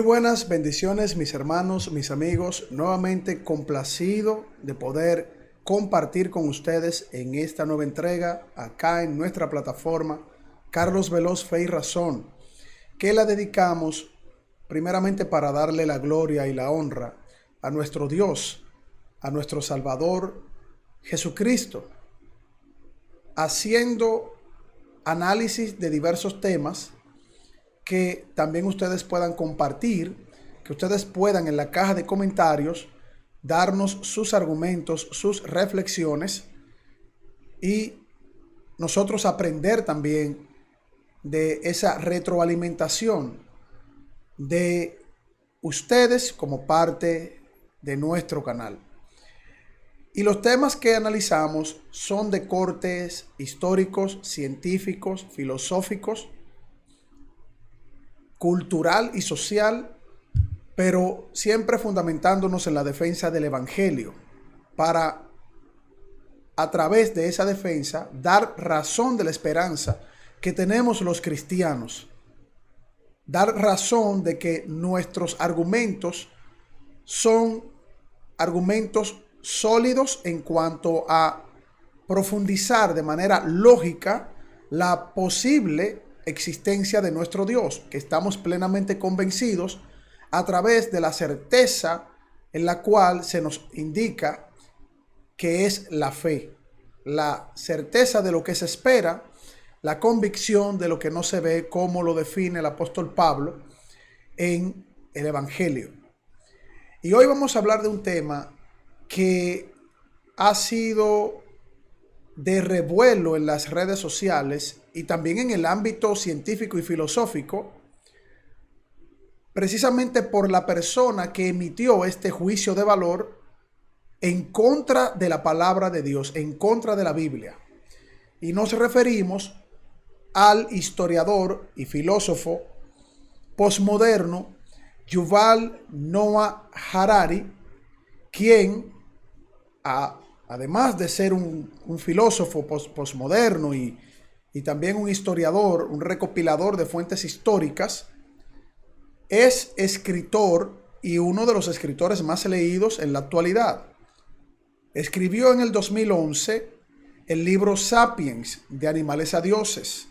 Muy buenas bendiciones, mis hermanos, mis amigos. Nuevamente complacido de poder compartir con ustedes en esta nueva entrega acá en nuestra plataforma Carlos Veloz Fe y Razón, que la dedicamos primeramente para darle la gloria y la honra a nuestro Dios, a nuestro Salvador Jesucristo, haciendo análisis de diversos temas que también ustedes puedan compartir, que ustedes puedan en la caja de comentarios darnos sus argumentos, sus reflexiones y nosotros aprender también de esa retroalimentación de ustedes como parte de nuestro canal. Y los temas que analizamos son de cortes históricos, científicos, filosóficos, cultural y social, pero siempre fundamentándonos en la defensa del Evangelio, para a través de esa defensa dar razón de la esperanza que tenemos los cristianos, dar razón de que nuestros argumentos son argumentos sólidos en cuanto a profundizar de manera lógica la posible existencia de nuestro Dios, que estamos plenamente convencidos a través de la certeza en la cual se nos indica que es la fe, la certeza de lo que se espera, la convicción de lo que no se ve, como lo define el apóstol Pablo en el Evangelio. Y hoy vamos a hablar de un tema que ha sido de revuelo en las redes sociales y también en el ámbito científico y filosófico, precisamente por la persona que emitió este juicio de valor en contra de la palabra de Dios, en contra de la Biblia. Y nos referimos al historiador y filósofo posmoderno Yuval Noah Harari, quien además de ser un filósofo posmoderno y también un historiador, un recopilador de fuentes históricas, es escritor y uno de los escritores más leídos en la actualidad. Escribió en el 2011 el libro Sapiens, de animales a dioses.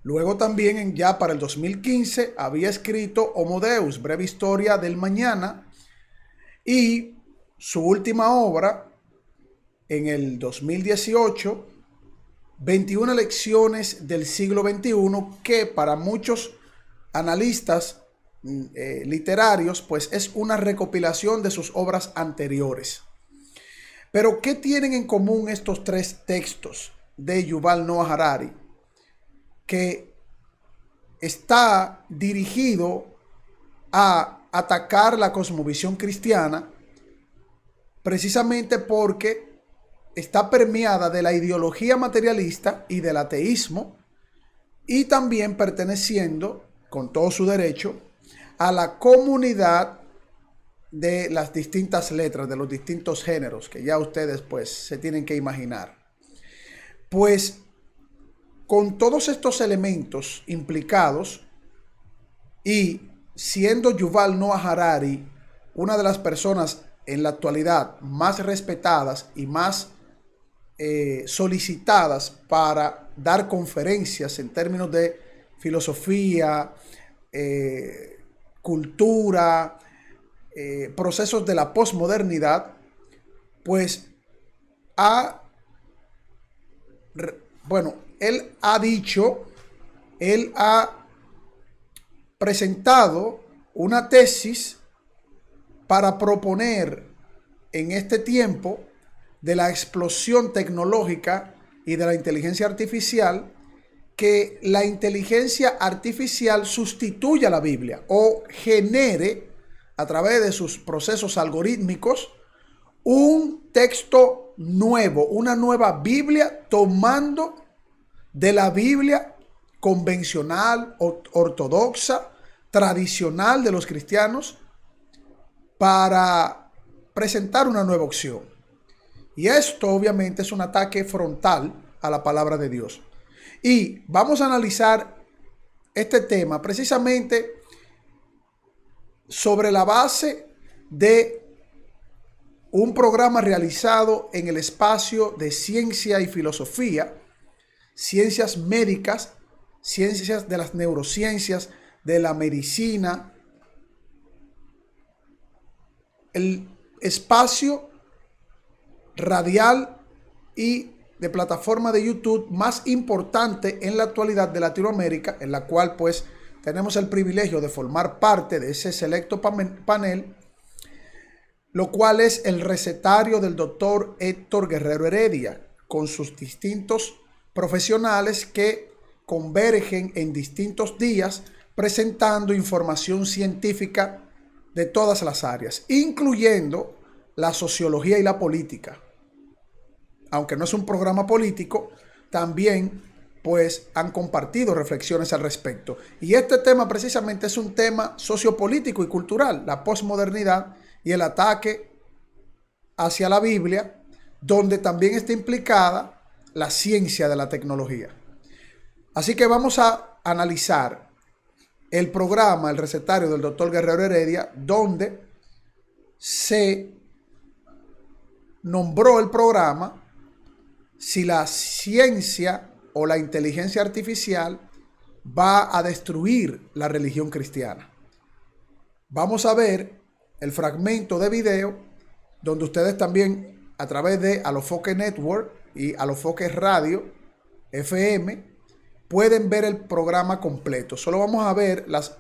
Luego también ya para el 2015 había escrito Homo Deus, breve historia del mañana, y su última obra en el 2018, 21 lecciones del siglo XXI, que para muchos analistas literarios pues es una recopilación de sus obras anteriores. Pero ¿qué tienen en común estos tres textos de Yuval Noah Harari? Que está dirigido a atacar la cosmovisión cristiana, precisamente porque está permeada de la ideología materialista y del ateísmo, y también perteneciendo, con todo su derecho, a la comunidad de las distintas letras, de los distintos géneros, que ya ustedes pues se tienen que imaginar. Pues con todos estos elementos implicados, y siendo Yuval Noah Harari una de las personas en la actualidad más respetadas y más solicitadas para dar conferencias en términos de filosofía, cultura, procesos de la posmodernidad, pues él ha presentado una tesis para proponer en este tiempo de la explosión tecnológica y de la inteligencia artificial, que la inteligencia artificial sustituya a la Biblia o genere a través de sus procesos algorítmicos un texto nuevo, una nueva Biblia, tomando de la Biblia convencional, ortodoxa, tradicional de los cristianos, para presentar una nueva opción. Y esto obviamente es un ataque frontal a la palabra de Dios. Y vamos a analizar este tema precisamente sobre la base de un programa realizado en el espacio de ciencia y filosofía, ciencias médicas, ciencias de las neurociencias, de la medicina, el espacio radial y de plataforma de YouTube más importante en la actualidad de Latinoamérica, en la cual pues tenemos el privilegio de formar parte de ese selecto panel, lo cual es el recetario del doctor Héctor Guerrero Heredia, con sus distintos profesionales que convergen en distintos días presentando información científica de todas las áreas, incluyendo la sociología y la política. Aunque no es un programa político, también pues han compartido reflexiones al respecto. Y este tema precisamente es un tema sociopolítico y cultural, la posmodernidad y el ataque hacia la Biblia, donde también está implicada la ciencia de la tecnología. Así que vamos a analizar el programa, el recetario del doctor Guerrero Heredia, donde se nombró el programa si la ciencia o la inteligencia artificial va a destruir la religión cristiana. Vamos a ver el fragmento de video donde ustedes también a través de Alofoque Network y Alofoque Radio FM pueden ver el programa completo. Solo vamos a ver las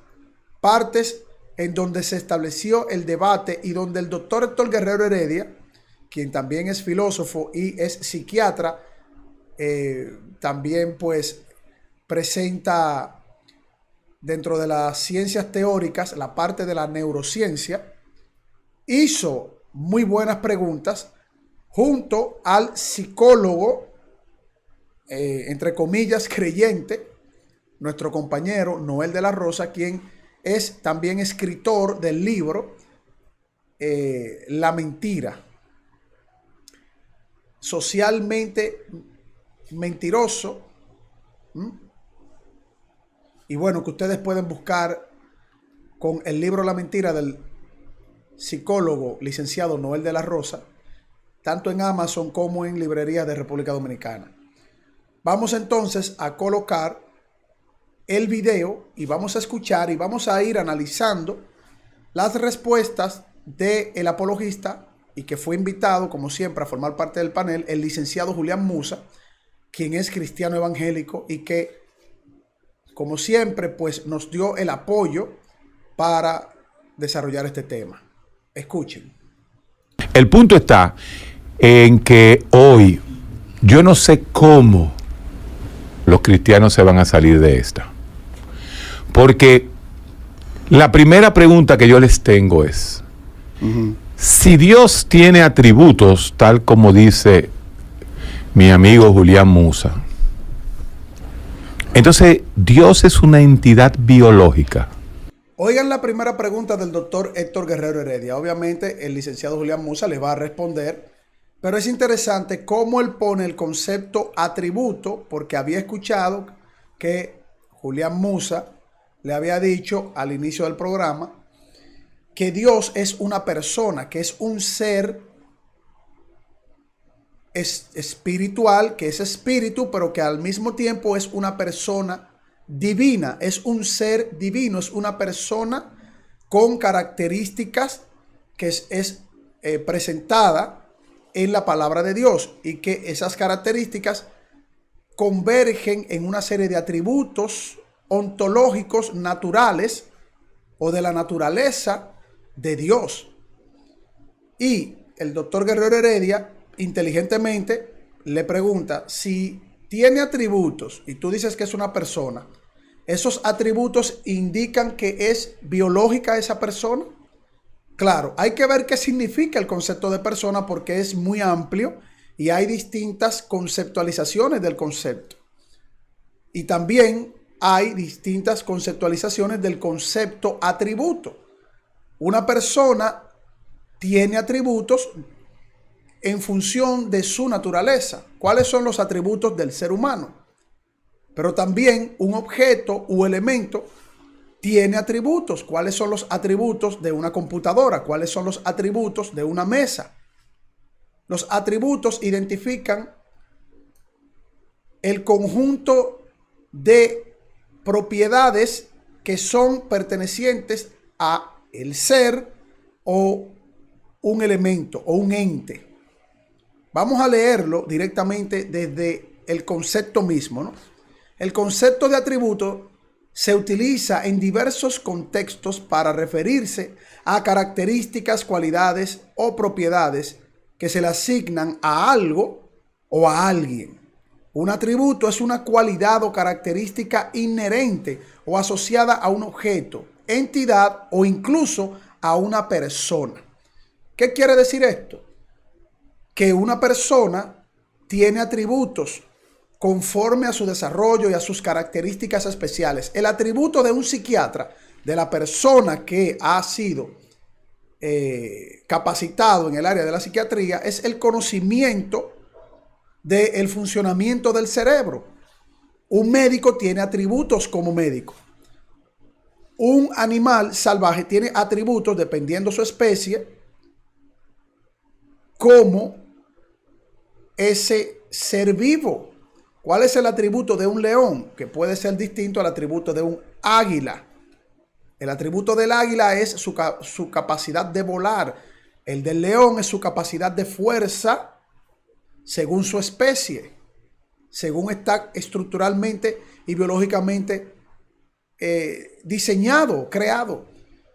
partes en donde se estableció el debate y donde el doctor Héctor Guerrero Heredia, quien también es filósofo y es psiquiatra, también pues presenta dentro de las ciencias teóricas la parte de la neurociencia, hizo muy buenas preguntas junto al psicólogo, entre comillas, creyente, nuestro compañero Noel de la Rosa, quien es también escritor del libro La Mentira. Socialmente mentiroso. Y bueno, que ustedes pueden buscar con el libro La Mentira del psicólogo licenciado Noel de la Rosa, tanto en Amazon como en librerías de República Dominicana. Vamos entonces a colocar el video y vamos a escuchar y vamos a ir analizando las respuestas del apologista y que fue invitado, como siempre, a formar parte del panel, el licenciado Julián Musa, quien es cristiano evangélico y que, como siempre, pues nos dio el apoyo para desarrollar este tema. Escuchen. El punto está en que hoy yo no sé cómo los cristianos se van a salir de esta. Porque la primera pregunta que yo les tengo es, si Dios tiene atributos, tal como dice mi amigo Julián Musa, entonces Dios es una entidad biológica. Oigan la primera pregunta del doctor Héctor Guerrero Heredia. Obviamente el licenciado Julián Musa les va a responder, pero es interesante cómo él pone el concepto atributo, porque había escuchado que Julián Musa le había dicho al inicio del programa que Dios es una persona, que es un ser espiritual, que es espíritu, pero que al mismo tiempo es una persona divina, es un ser divino, es una persona con características que es presentada en la palabra de Dios y que esas características convergen en una serie de atributos ontológicos naturales o de la naturaleza de Dios. Y el doctor Guerrero Heredia inteligentemente le pregunta si tiene atributos y tú dices que es una persona, ¿esos atributos indican que es biológica esa persona? Claro, hay que ver qué significa el concepto de persona porque es muy amplio y hay distintas conceptualizaciones del concepto. Y también hay distintas conceptualizaciones del concepto atributo. Una persona tiene atributos en función de su naturaleza. ¿Cuáles son los atributos del ser humano? Pero también un objeto u elemento tiene atributos. ¿Cuáles son los atributos de una computadora? ¿Cuáles son los atributos de una mesa? Los atributos identifican el conjunto de propiedades que son pertenecientes a el ser o un elemento o un ente. Vamos a leerlo directamente desde el concepto mismo, ¿no? El concepto de atributo se utiliza en diversos contextos para referirse a características, cualidades o propiedades que se le asignan a algo o a alguien. Un atributo es una cualidad o característica inherente o asociada a un objeto, entidad o incluso a una persona. ¿Qué quiere decir esto? Que una persona tiene atributos conforme a su desarrollo y a sus características especiales. El atributo de un psiquiatra, de la persona que ha sido capacitado en el área de la psiquiatría, es el conocimiento del funcionamiento del cerebro. Un médico tiene atributos como médico. Un animal salvaje tiene atributos, dependiendo su especie, como ese ser vivo. ¿Cuál es el atributo de un león? Que puede ser distinto al atributo de un águila. El atributo del águila es su capacidad de volar. El del león es su capacidad de fuerza según su especie, según está estructuralmente y biológicamente diseñado, creado.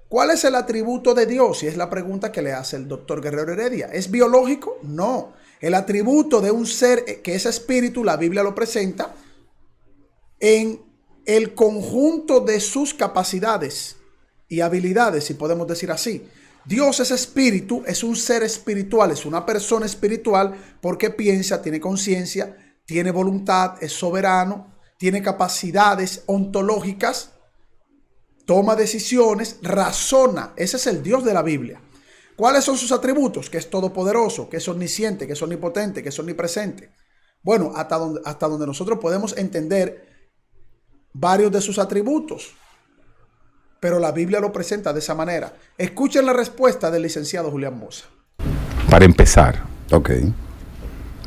¿Cuál es el atributo de Dios? Y es la pregunta que le hace el doctor Guerrero Heredia. ¿Es biológico? No. El atributo de un ser que es espíritu, la Biblia lo presenta en el conjunto de sus capacidades y habilidades, si podemos decir así. Dios es espíritu, es un ser espiritual, es una persona espiritual porque piensa, tiene conciencia, tiene voluntad, es soberano, tiene capacidades ontológicas, toma decisiones, razona. Ese es el Dios de la Biblia. ¿Cuáles son sus atributos? Que es todopoderoso, que es omnisciente, que es omnipotente, que es omnipresente. Bueno, hasta donde nosotros podemos entender varios de sus atributos. Pero la Biblia lo presenta de esa manera. Escuchen la respuesta del licenciado Julián Moza. Para empezar. Ok. Esa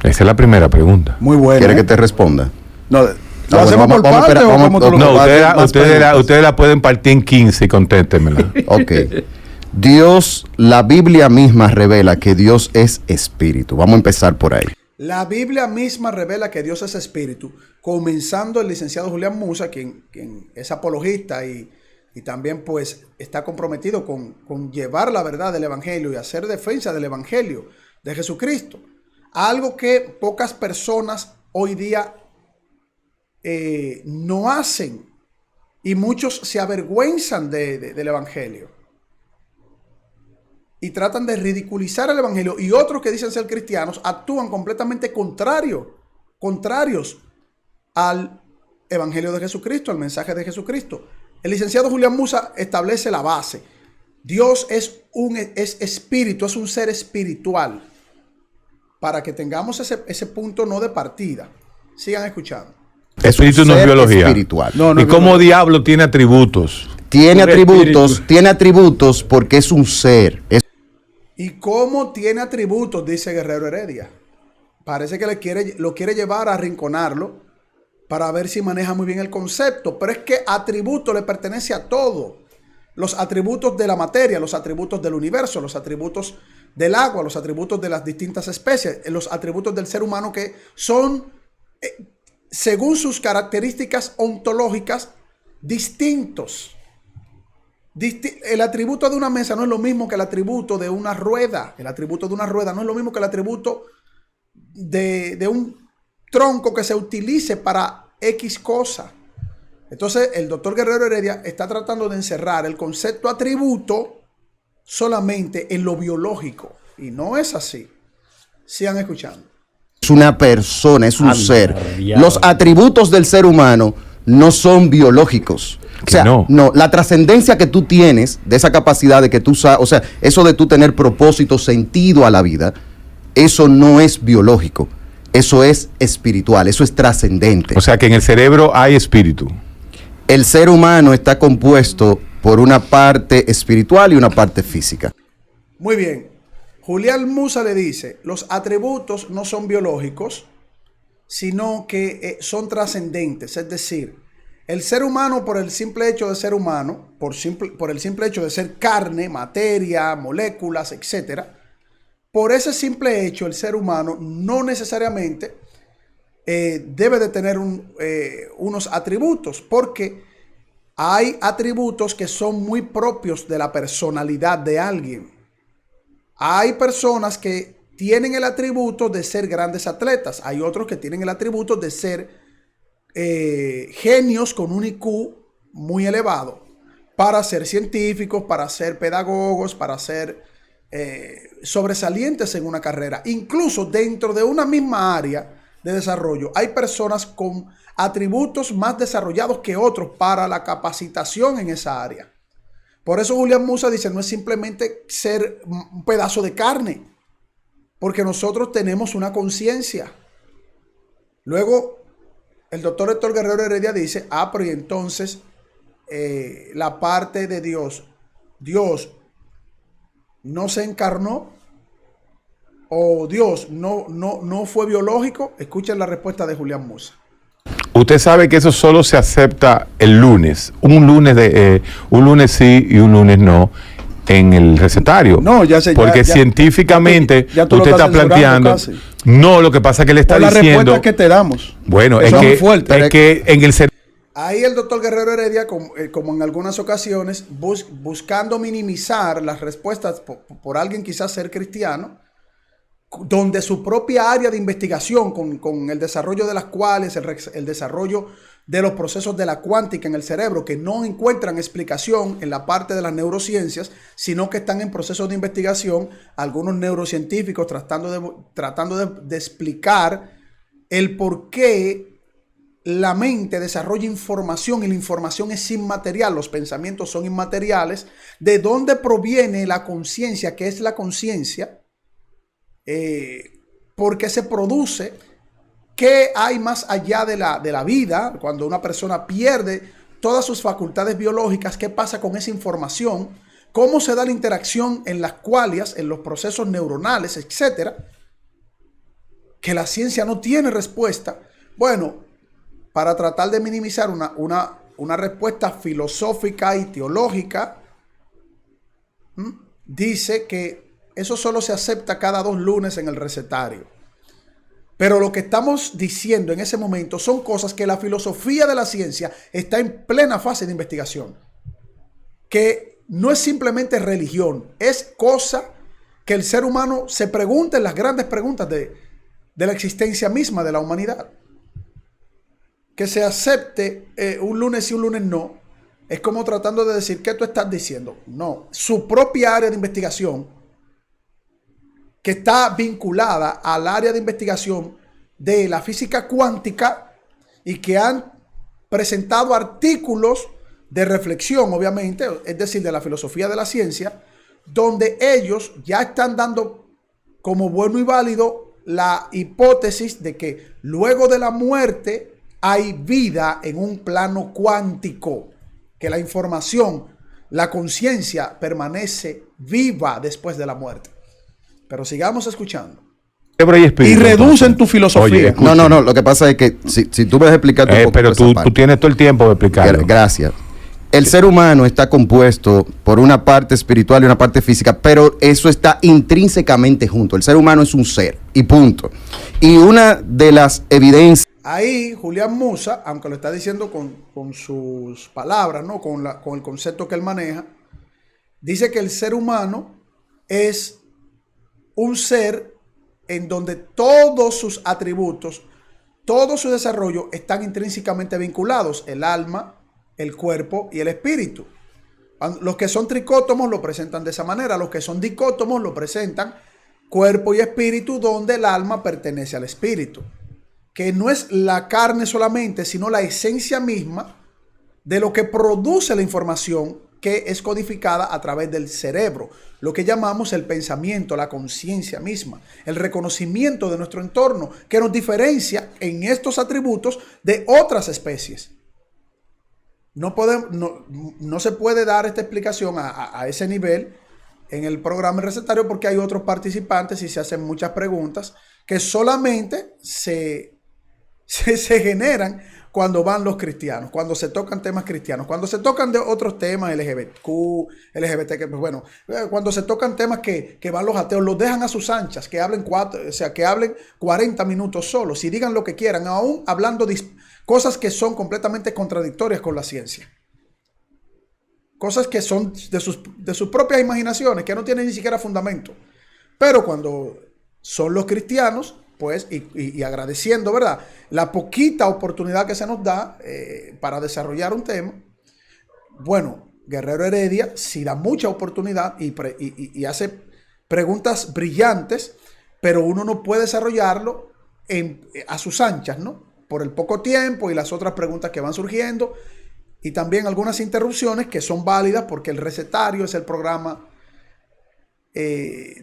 es la primera pregunta. Muy buena. ¿Quiere que te responda? No, ¿lo hacemos por parte o como tú lo ustedes la pueden partir en 15 y conténtemela. Ok. Dios, la Biblia misma revela que Dios es espíritu. Vamos a empezar por ahí. La Biblia misma revela que Dios es espíritu. Comenzando el licenciado Julián Moza, quien es apologista y también pues está comprometido con llevar la verdad del evangelio y hacer defensa del evangelio de Jesucristo. Algo que pocas personas hoy día no hacen y muchos se avergüenzan del evangelio y tratan de ridiculizar el evangelio, y otros que dicen ser cristianos actúan completamente contrarios al evangelio de Jesucristo, al mensaje de Jesucristo. El licenciado Julián Moza establece la base. Dios es espíritu, es un ser espiritual. Para que tengamos ese punto no de partida. Sigan escuchando. Espíritu no es biología. Espiritual. ¿Y cómo diablo tiene atributos? Tiene atributos porque es un ser. ¿Y cómo tiene atributos? Dice Guerrero Heredia. Parece que lo quiere llevar a arrinconarlo para ver si maneja muy bien el concepto. Pero es que atributo le pertenece a todo. Los atributos de la materia, los atributos del universo, los atributos del agua, los atributos de las distintas especies, los atributos del ser humano que son, según sus características ontológicas, distintos. El atributo de una mesa no es lo mismo que el atributo de una rueda. El atributo de una rueda no es lo mismo que el atributo de un tronco que se utilice para X cosa. Entonces el doctor Guerrero Heredia está tratando de encerrar el concepto atributo solamente en lo biológico, y no es así. Sigan escuchando. Es una persona, es un ser. Los atributos del ser humano no son biológicos. O sea, no, la trascendencia que tú tienes de esa capacidad de que tú, o sea, eso de tú tener propósito, sentido a la vida, eso no es biológico. Eso es espiritual, eso es trascendente. O sea que en el cerebro hay espíritu. el ser humano está compuesto por una parte espiritual y una parte física. Muy bien. Julián Musa le dice, los atributos no son biológicos, sino que son trascendentes. Es decir, el ser humano, por el simple hecho de ser humano, por el simple hecho de ser carne, materia, moléculas, etcétera, por ese simple hecho, el ser humano no necesariamente debe de tener unos atributos, porque hay atributos que son muy propios de la personalidad de alguien. Hay personas que tienen el atributo de ser grandes atletas. Hay otros que tienen el atributo de ser genios con un IQ muy elevado para ser científicos, para ser pedagogos, para ser sobresalientes en una carrera. Incluso dentro de una misma área de desarrollo hay personas con atributos más desarrollados que otros para la capacitación en esa área. Por eso Julián Musa dice, no es simplemente ser un pedazo de carne, porque nosotros tenemos una conciencia. Luego, el doctor Héctor Guerrero Heredia dice, pero y entonces la parte de Dios no se encarnó, o Dios no fue biológico. Escuchen la respuesta de Julián Musa. Usted sabe que eso solo se acepta el lunes, un lunes sí y un lunes no en el recetario. No, ya sé. Porque científicamente ya usted está planteando. Casi. No, lo que pasa es que le está diciendo. La respuesta que te damos. Bueno, es que en el ahí el doctor Guerrero Heredia, como en algunas ocasiones, buscando minimizar las respuestas por alguien quizás ser cristiano, donde su propia área de investigación, con el desarrollo de las cuales, el desarrollo de los procesos de la cuántica en el cerebro, que no encuentran explicación en la parte de las neurociencias, sino que están en procesos de investigación, algunos neurocientíficos tratando de explicar el por qué la mente desarrolla información y la información es inmaterial, los pensamientos son inmateriales, de dónde proviene la conciencia, qué es la conciencia, por qué se produce, qué hay más allá de la vida, cuando una persona pierde todas sus facultades biológicas, qué pasa con esa información, cómo se da la interacción en las cuales, en los procesos neuronales, etcétera, que la ciencia no tiene respuesta. Bueno, para tratar de minimizar una respuesta filosófica y teológica, dice que eso solo se acepta cada 2 lunes en el recetario. Pero lo que estamos diciendo en ese momento son cosas que la filosofía de la ciencia está en plena fase de investigación. Que no es simplemente religión, es cosa que el ser humano se pregunta en las grandes preguntas de la existencia misma de la humanidad. Que se acepte un lunes y un lunes no, es como tratando de decir, ¿qué tú estás diciendo? No, su propia área de investigación, que está vinculada al área de investigación de la física cuántica y que han presentado artículos de reflexión, obviamente, es decir, de la filosofía de la ciencia, donde ellos ya están dando como bueno y válido la hipótesis de que luego de la muerte hay vida en un plano cuántico, que la información, la conciencia permanece viva después de la muerte. Pero sigamos escuchando. Y reducen tu filosofía. Oye, no, lo que pasa es que si tú puedes explicar un poco pero tú tienes todo el tiempo de explicarlo. Gracias. El ser humano está compuesto por una parte espiritual y una parte física, pero eso está intrínsecamente junto. El ser humano es un ser y punto. Y una de las evidencias... Ahí Julián Musa, aunque lo está diciendo con sus palabras, ¿no? con el concepto que él maneja, dice que el ser humano es un ser en donde todos sus atributos, todo su desarrollo están intrínsecamente vinculados, el alma, el cuerpo y el espíritu. Los que son tricótomos lo presentan de esa manera, los que son dicótomos lo presentan cuerpo y espíritu, donde el alma pertenece al espíritu, que no es la carne solamente, sino la esencia misma de lo que produce la información que es codificada a través del cerebro, lo que llamamos el pensamiento, la conciencia misma, el reconocimiento de nuestro entorno, que nos diferencia en estos atributos de otras especies. no se puede dar esta explicación a ese nivel en el programa recetario porque hay otros participantes y se hacen muchas preguntas que solamente se generan cuando van los cristianos, cuando se tocan temas cristianos, cuando se tocan de otros temas LGBT, que pues bueno, cuando se tocan temas que van los ateos, los dejan a sus anchas, que hablen 40 minutos solos y digan lo que quieran, aún hablando cosas que son completamente contradictorias con la ciencia. Cosas que son de sus propias imaginaciones, que no tienen ni siquiera fundamento. Pero cuando son los cristianos, pues, y agradeciendo, ¿verdad?, la poquita oportunidad que se nos da para desarrollar un tema, bueno, Guerrero Heredia sí da mucha oportunidad y hace preguntas brillantes, pero uno no puede desarrollarlo a sus anchas, ¿no? Por el poco tiempo y las otras preguntas que van surgiendo, y también algunas interrupciones que son válidas porque el recetario es el programa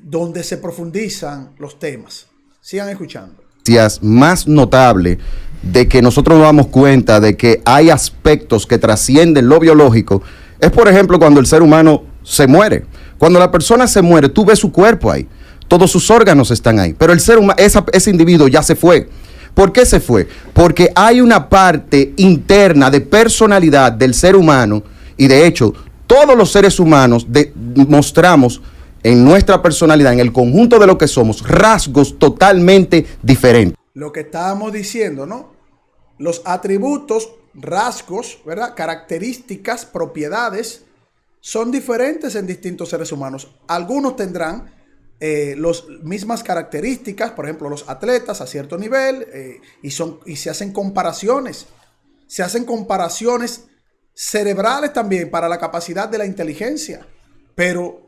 donde se profundizan los temas. Sigan escuchando. Más notable de que nosotros nos damos cuenta de que hay aspectos que trascienden lo biológico es, por ejemplo, cuando el ser humano se muere. Cuando la persona se muere, tú ves su cuerpo ahí, todos sus órganos están ahí, pero el ser humano, ese individuo ya se fue. ¿Por qué se fue? Porque hay una parte interna de personalidad del ser humano, y de hecho todos los seres humanos mostramos en nuestra personalidad, en el conjunto de lo que somos, rasgos totalmente diferentes. Lo que estábamos diciendo, ¿no? Los atributos, rasgos, ¿verdad?, características, propiedades, son diferentes en distintos seres humanos. Algunos tendrán las mismas características, por ejemplo, los atletas a cierto nivel, y se hacen comparaciones. Se hacen comparaciones cerebrales también para la capacidad de la inteligencia. Pero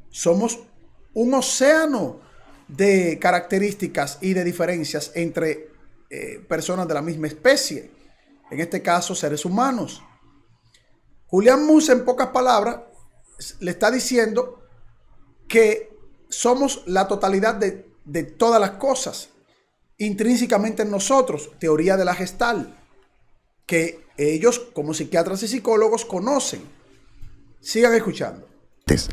somos un océano de características y de diferencias entre personas de la misma especie. En este caso, seres humanos. Julián Musa, en pocas palabras, le está diciendo que somos la totalidad de todas las cosas intrínsecamente en nosotros, teoría de la Gestalt, que ellos como psiquiatras y psicólogos conocen. Sigan escuchando.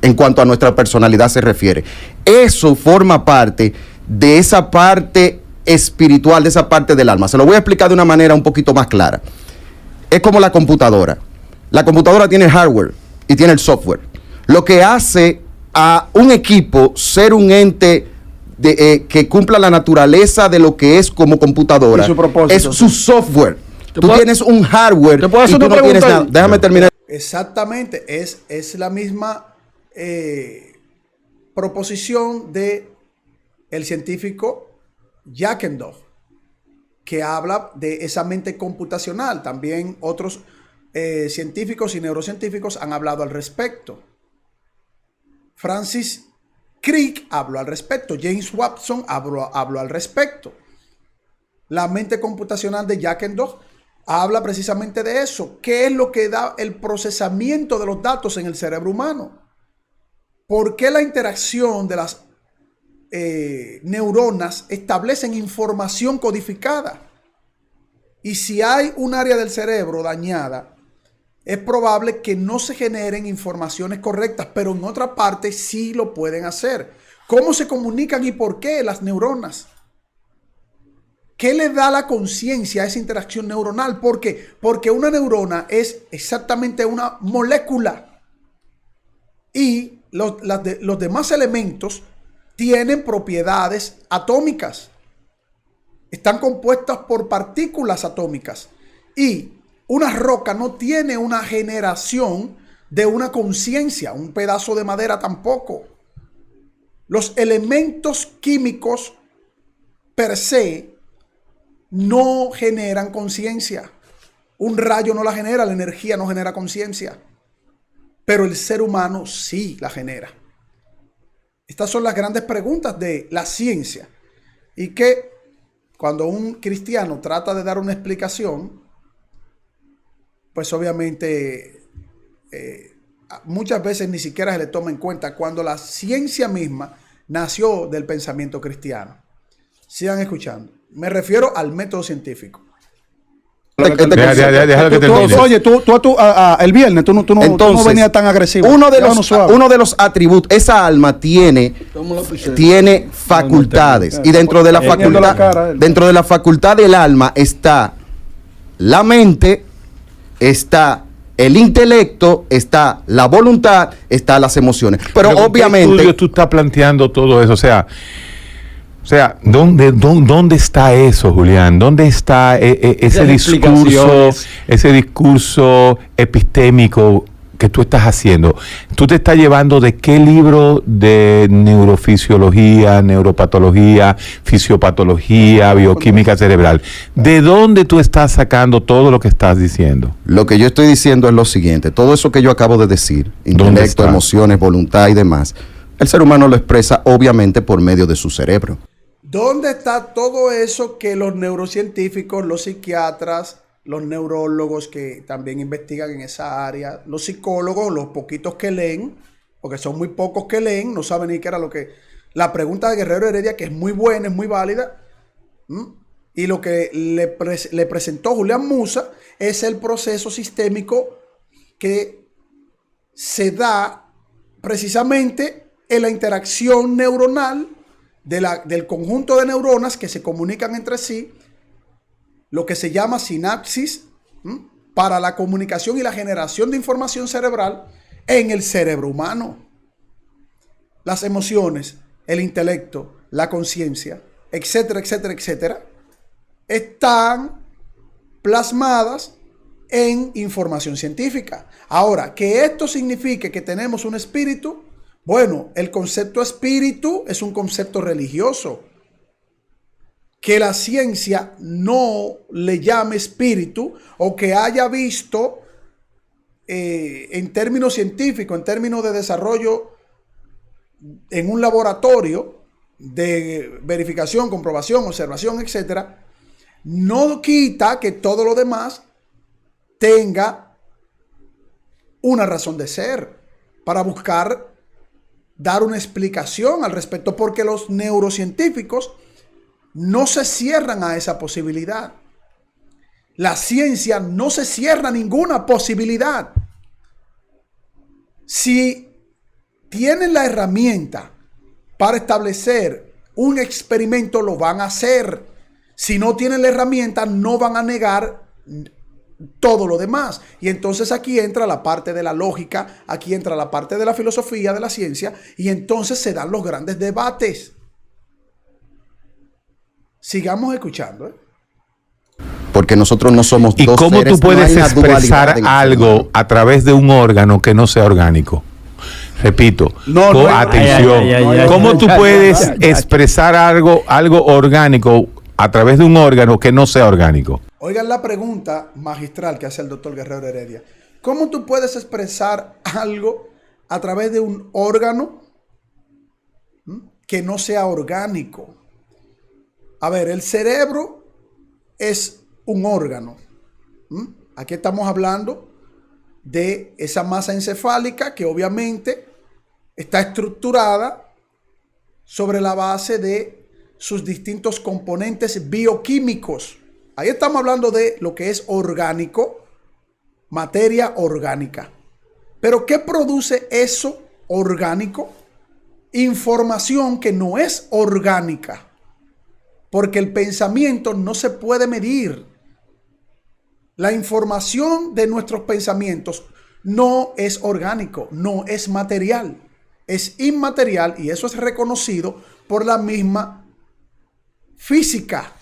En cuanto a nuestra personalidad se refiere, eso forma parte de esa parte espiritual, de esa parte del alma. Se lo voy a explicar de una manera un poquito más clara. Es como la computadora. La computadora tiene el hardware y tiene el software. Lo que hace a un equipo ser un ente que cumpla la naturaleza de lo que es como computadora es su software. Tú tienes un hardware y tú no tienes nada. Déjame terminar. Exactamente, es la misma proposición de el científico Jackendorf, que habla de esa mente computacional. También otros científicos y neurocientíficos han hablado al respecto. Francis Crick habló al respecto. James Watson habló al respecto. La mente computacional de Jackendorf habla precisamente de eso. ¿Qué es lo que da el procesamiento de los datos en el cerebro humano? ¿Por qué la interacción de las neuronas establecen información codificada? Y si hay un área del cerebro dañada, es probable que no se generen informaciones correctas, pero en otra parte sí lo pueden hacer. ¿Cómo se comunican y por qué las neuronas? ¿Qué le da la conciencia a esa interacción neuronal? ¿Por qué? Porque una neurona es exactamente una molécula. Y los demás elementos tienen propiedades atómicas. Están compuestas por partículas atómicas. Y una roca no tiene una generación de una conciencia. Un pedazo de madera tampoco. Los elementos químicos per se no generan conciencia. Un rayo no la genera, la energía no genera conciencia. Pero el ser humano sí la genera. Estas son las grandes preguntas de la ciencia. Y que cuando un cristiano trata de dar una explicación, pues obviamente muchas veces ni siquiera se le toma en cuenta cuando la ciencia misma nació del pensamiento cristiano. Sigan escuchando. Me refiero al método científico. Déjalo que termine. Oye, el viernes tú no venías tan agresivo. Uno de los atributos, esa alma tiene facultades. Y dentro de la facultad del alma está la mente, está el intelecto, está la voluntad, está las emociones. Pero obviamente. ¿En qué estudio tú estás planteando todo eso? O sea, ¿dónde está eso, Julián? ¿Dónde está ese discurso epistémico que tú estás haciendo? ¿Tú te estás llevando de qué libro de neurofisiología, neuropatología, fisiopatología, bioquímica cerebral? ¿De dónde tú estás sacando todo lo que estás diciendo? Lo que yo estoy diciendo es lo siguiente. Todo eso que yo acabo de decir, intelecto, emociones, voluntad y demás, el ser humano lo expresa obviamente por medio de su cerebro. ¿Dónde está todo eso que los neurocientíficos, los psiquiatras, los neurólogos que también investigan en esa área, los psicólogos, los poquitos que leen, porque son muy pocos que leen, no saben ni qué era lo que... La pregunta de Guerrero Heredia, que es muy buena, es muy válida, y lo que le presentó Julián Musa es el proceso sistémico que se da precisamente en la interacción neuronal del conjunto de neuronas que se comunican entre sí, lo que se llama sinapsis, para la comunicación y la generación de información cerebral en el cerebro humano. Las emociones, el intelecto, la conciencia, etcétera, etcétera, etcétera, están plasmadas en información científica. Ahora, que esto signifique que tenemos un espíritu, bueno, el concepto espíritu es un concepto religioso. Que la ciencia no le llame espíritu o que haya visto en términos científicos, en términos de desarrollo en un laboratorio de verificación, comprobación, observación, etcétera, no quita que todo lo demás tenga una razón de ser para buscar dar una explicación al respecto, porque los neurocientíficos no se cierran a esa posibilidad. La ciencia no se cierra a ninguna posibilidad. Si tienen la herramienta para establecer un experimento, lo van a hacer. Si no tienen la herramienta, no van a negar todo lo demás. Y entonces aquí entra la parte de la lógica, aquí entra la parte de la filosofía, de la ciencia, y entonces se dan los grandes debates. Sigamos escuchando. Porque nosotros no somos dos seres. ¿Y cómo tú puedes expresar algo a través de un órgano que no sea orgánico? Repito, atención. ¿Cómo tú puedes expresar algo orgánico a través de un órgano que no sea orgánico? Oigan la pregunta magistral que hace el doctor Guerrero Heredia. ¿Cómo tú puedes expresar algo a través de un órgano que no sea orgánico? A ver, el cerebro es un órgano. Aquí estamos hablando de esa masa encefálica que obviamente está estructurada sobre la base de sus distintos componentes bioquímicos. Ahí estamos hablando de lo que es orgánico, materia orgánica. Pero ¿qué produce eso orgánico? Información que no es orgánica. Porque el pensamiento no se puede medir. La información de nuestros pensamientos no es orgánico, no es material. Es inmaterial y eso es reconocido por la misma física.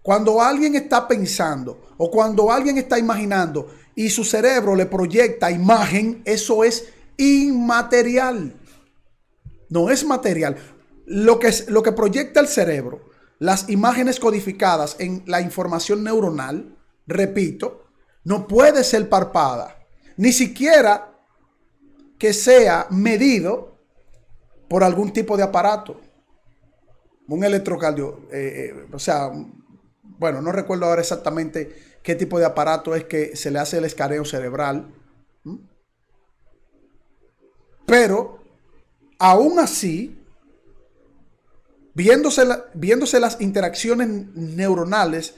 Cuando alguien está pensando o cuando alguien está imaginando y su cerebro le proyecta imagen, eso es inmaterial. No es material. Lo que proyecta el cerebro, las imágenes codificadas en la información neuronal, repito, no puede ser palpada, ni siquiera que sea medido por algún tipo de aparato. Un electrocardio, bueno, no recuerdo ahora exactamente qué tipo de aparato es que se le hace el escaneo cerebral. Pero, aún así, viéndose las interacciones neuronales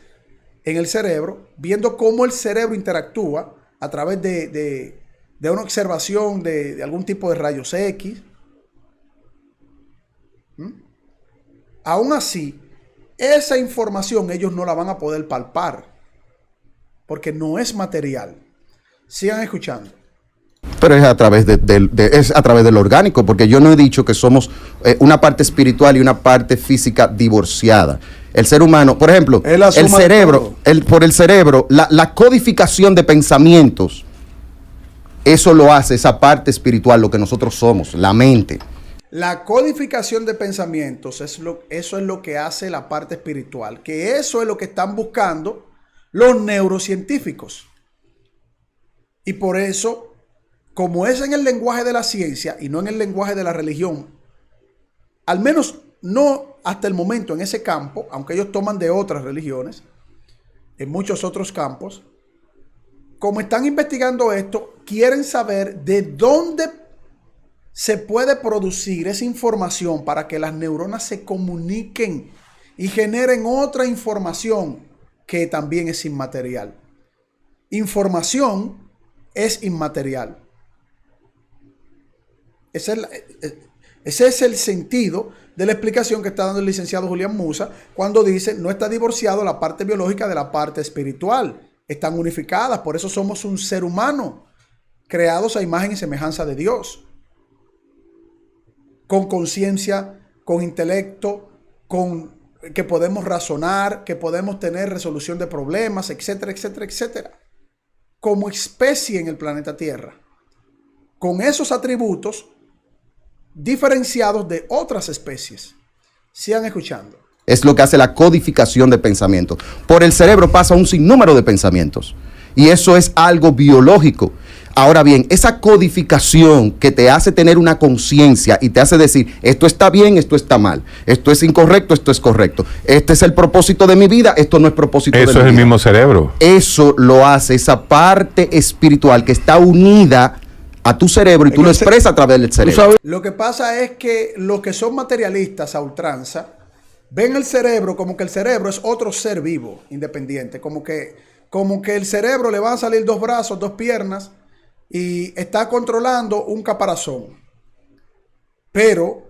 en el cerebro, viendo cómo el cerebro interactúa a través de una observación de algún tipo de rayos X. Aún así, esa información ellos no la van a poder palpar, porque no es material. Sigan escuchando. Pero es a través es a través del orgánico, porque yo no he dicho que somos una parte espiritual y una parte física divorciada. El ser humano, por ejemplo, el cerebro, por el cerebro, la codificación de pensamientos, eso lo hace esa parte espiritual, lo que nosotros somos, la mente. La codificación de pensamientos, eso es lo que hace la parte espiritual, que eso es lo que están buscando los neurocientíficos. Y por eso, como es en el lenguaje de la ciencia y no en el lenguaje de la religión, al menos no hasta el momento en ese campo, aunque ellos toman de otras religiones, en muchos otros campos, como están investigando esto, quieren saber de dónde se puede producir esa información para que las neuronas se comuniquen y generen otra información que también es inmaterial. Información es inmaterial. Ese es el sentido de la explicación que está dando el licenciado Julián Musa cuando dice no está divorciado la parte biológica de la parte espiritual. Están unificadas, por eso somos un ser humano, creados a imagen y semejanza de Dios. Con conciencia, con intelecto, que podemos razonar, que podemos tener resolución de problemas, etcétera, etcétera, etcétera. Como especie en el planeta Tierra. Con esos atributos diferenciados de otras especies. Sigan escuchando. Es lo que hace la codificación de pensamientos. Por el cerebro pasa un sinnúmero de pensamientos. Y eso es algo biológico. Ahora bien, esa codificación que te hace tener una conciencia y te hace decir, esto está bien, esto está mal, esto es incorrecto, esto es correcto, este es el propósito de mi vida, esto no es propósito de mi vida. Eso es el mismo cerebro. Eso lo hace esa parte espiritual que está unida a tu cerebro y tú lo expresas a través del cerebro. Lo que pasa es que los que son materialistas a ultranza ven el cerebro como que el cerebro es otro ser vivo, independiente, como que el cerebro le van a salir 2 brazos, 2 piernas y está controlando un caparazón. Pero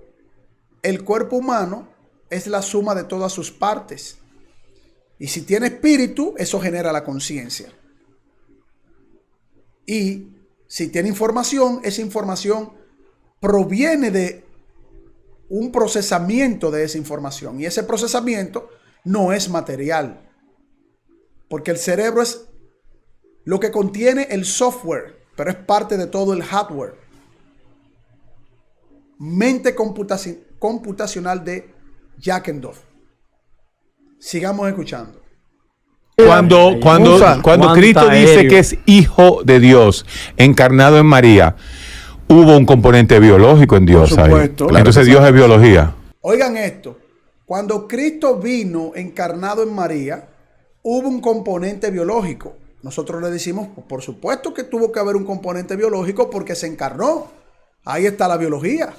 el cuerpo humano es la suma de todas sus partes. Y si tiene espíritu, eso genera la conciencia. Y si tiene información, esa información proviene de un procesamiento de esa información. Y ese procesamiento no es material. Porque el cerebro es lo que contiene el software, pero es parte de todo el hardware. Mente computacional de Jackendorf. Sigamos escuchando. Cuando Cristo dice que es hijo de Dios, encarnado en María, hubo un componente biológico en Dios. Por supuesto, ahí. Claro. Entonces Dios es biología. Oigan esto. Cuando Cristo vino encarnado en María, hubo un componente biológico. Nosotros le decimos, por supuesto que tuvo que haber un componente biológico porque se encarnó. Ahí está la biología.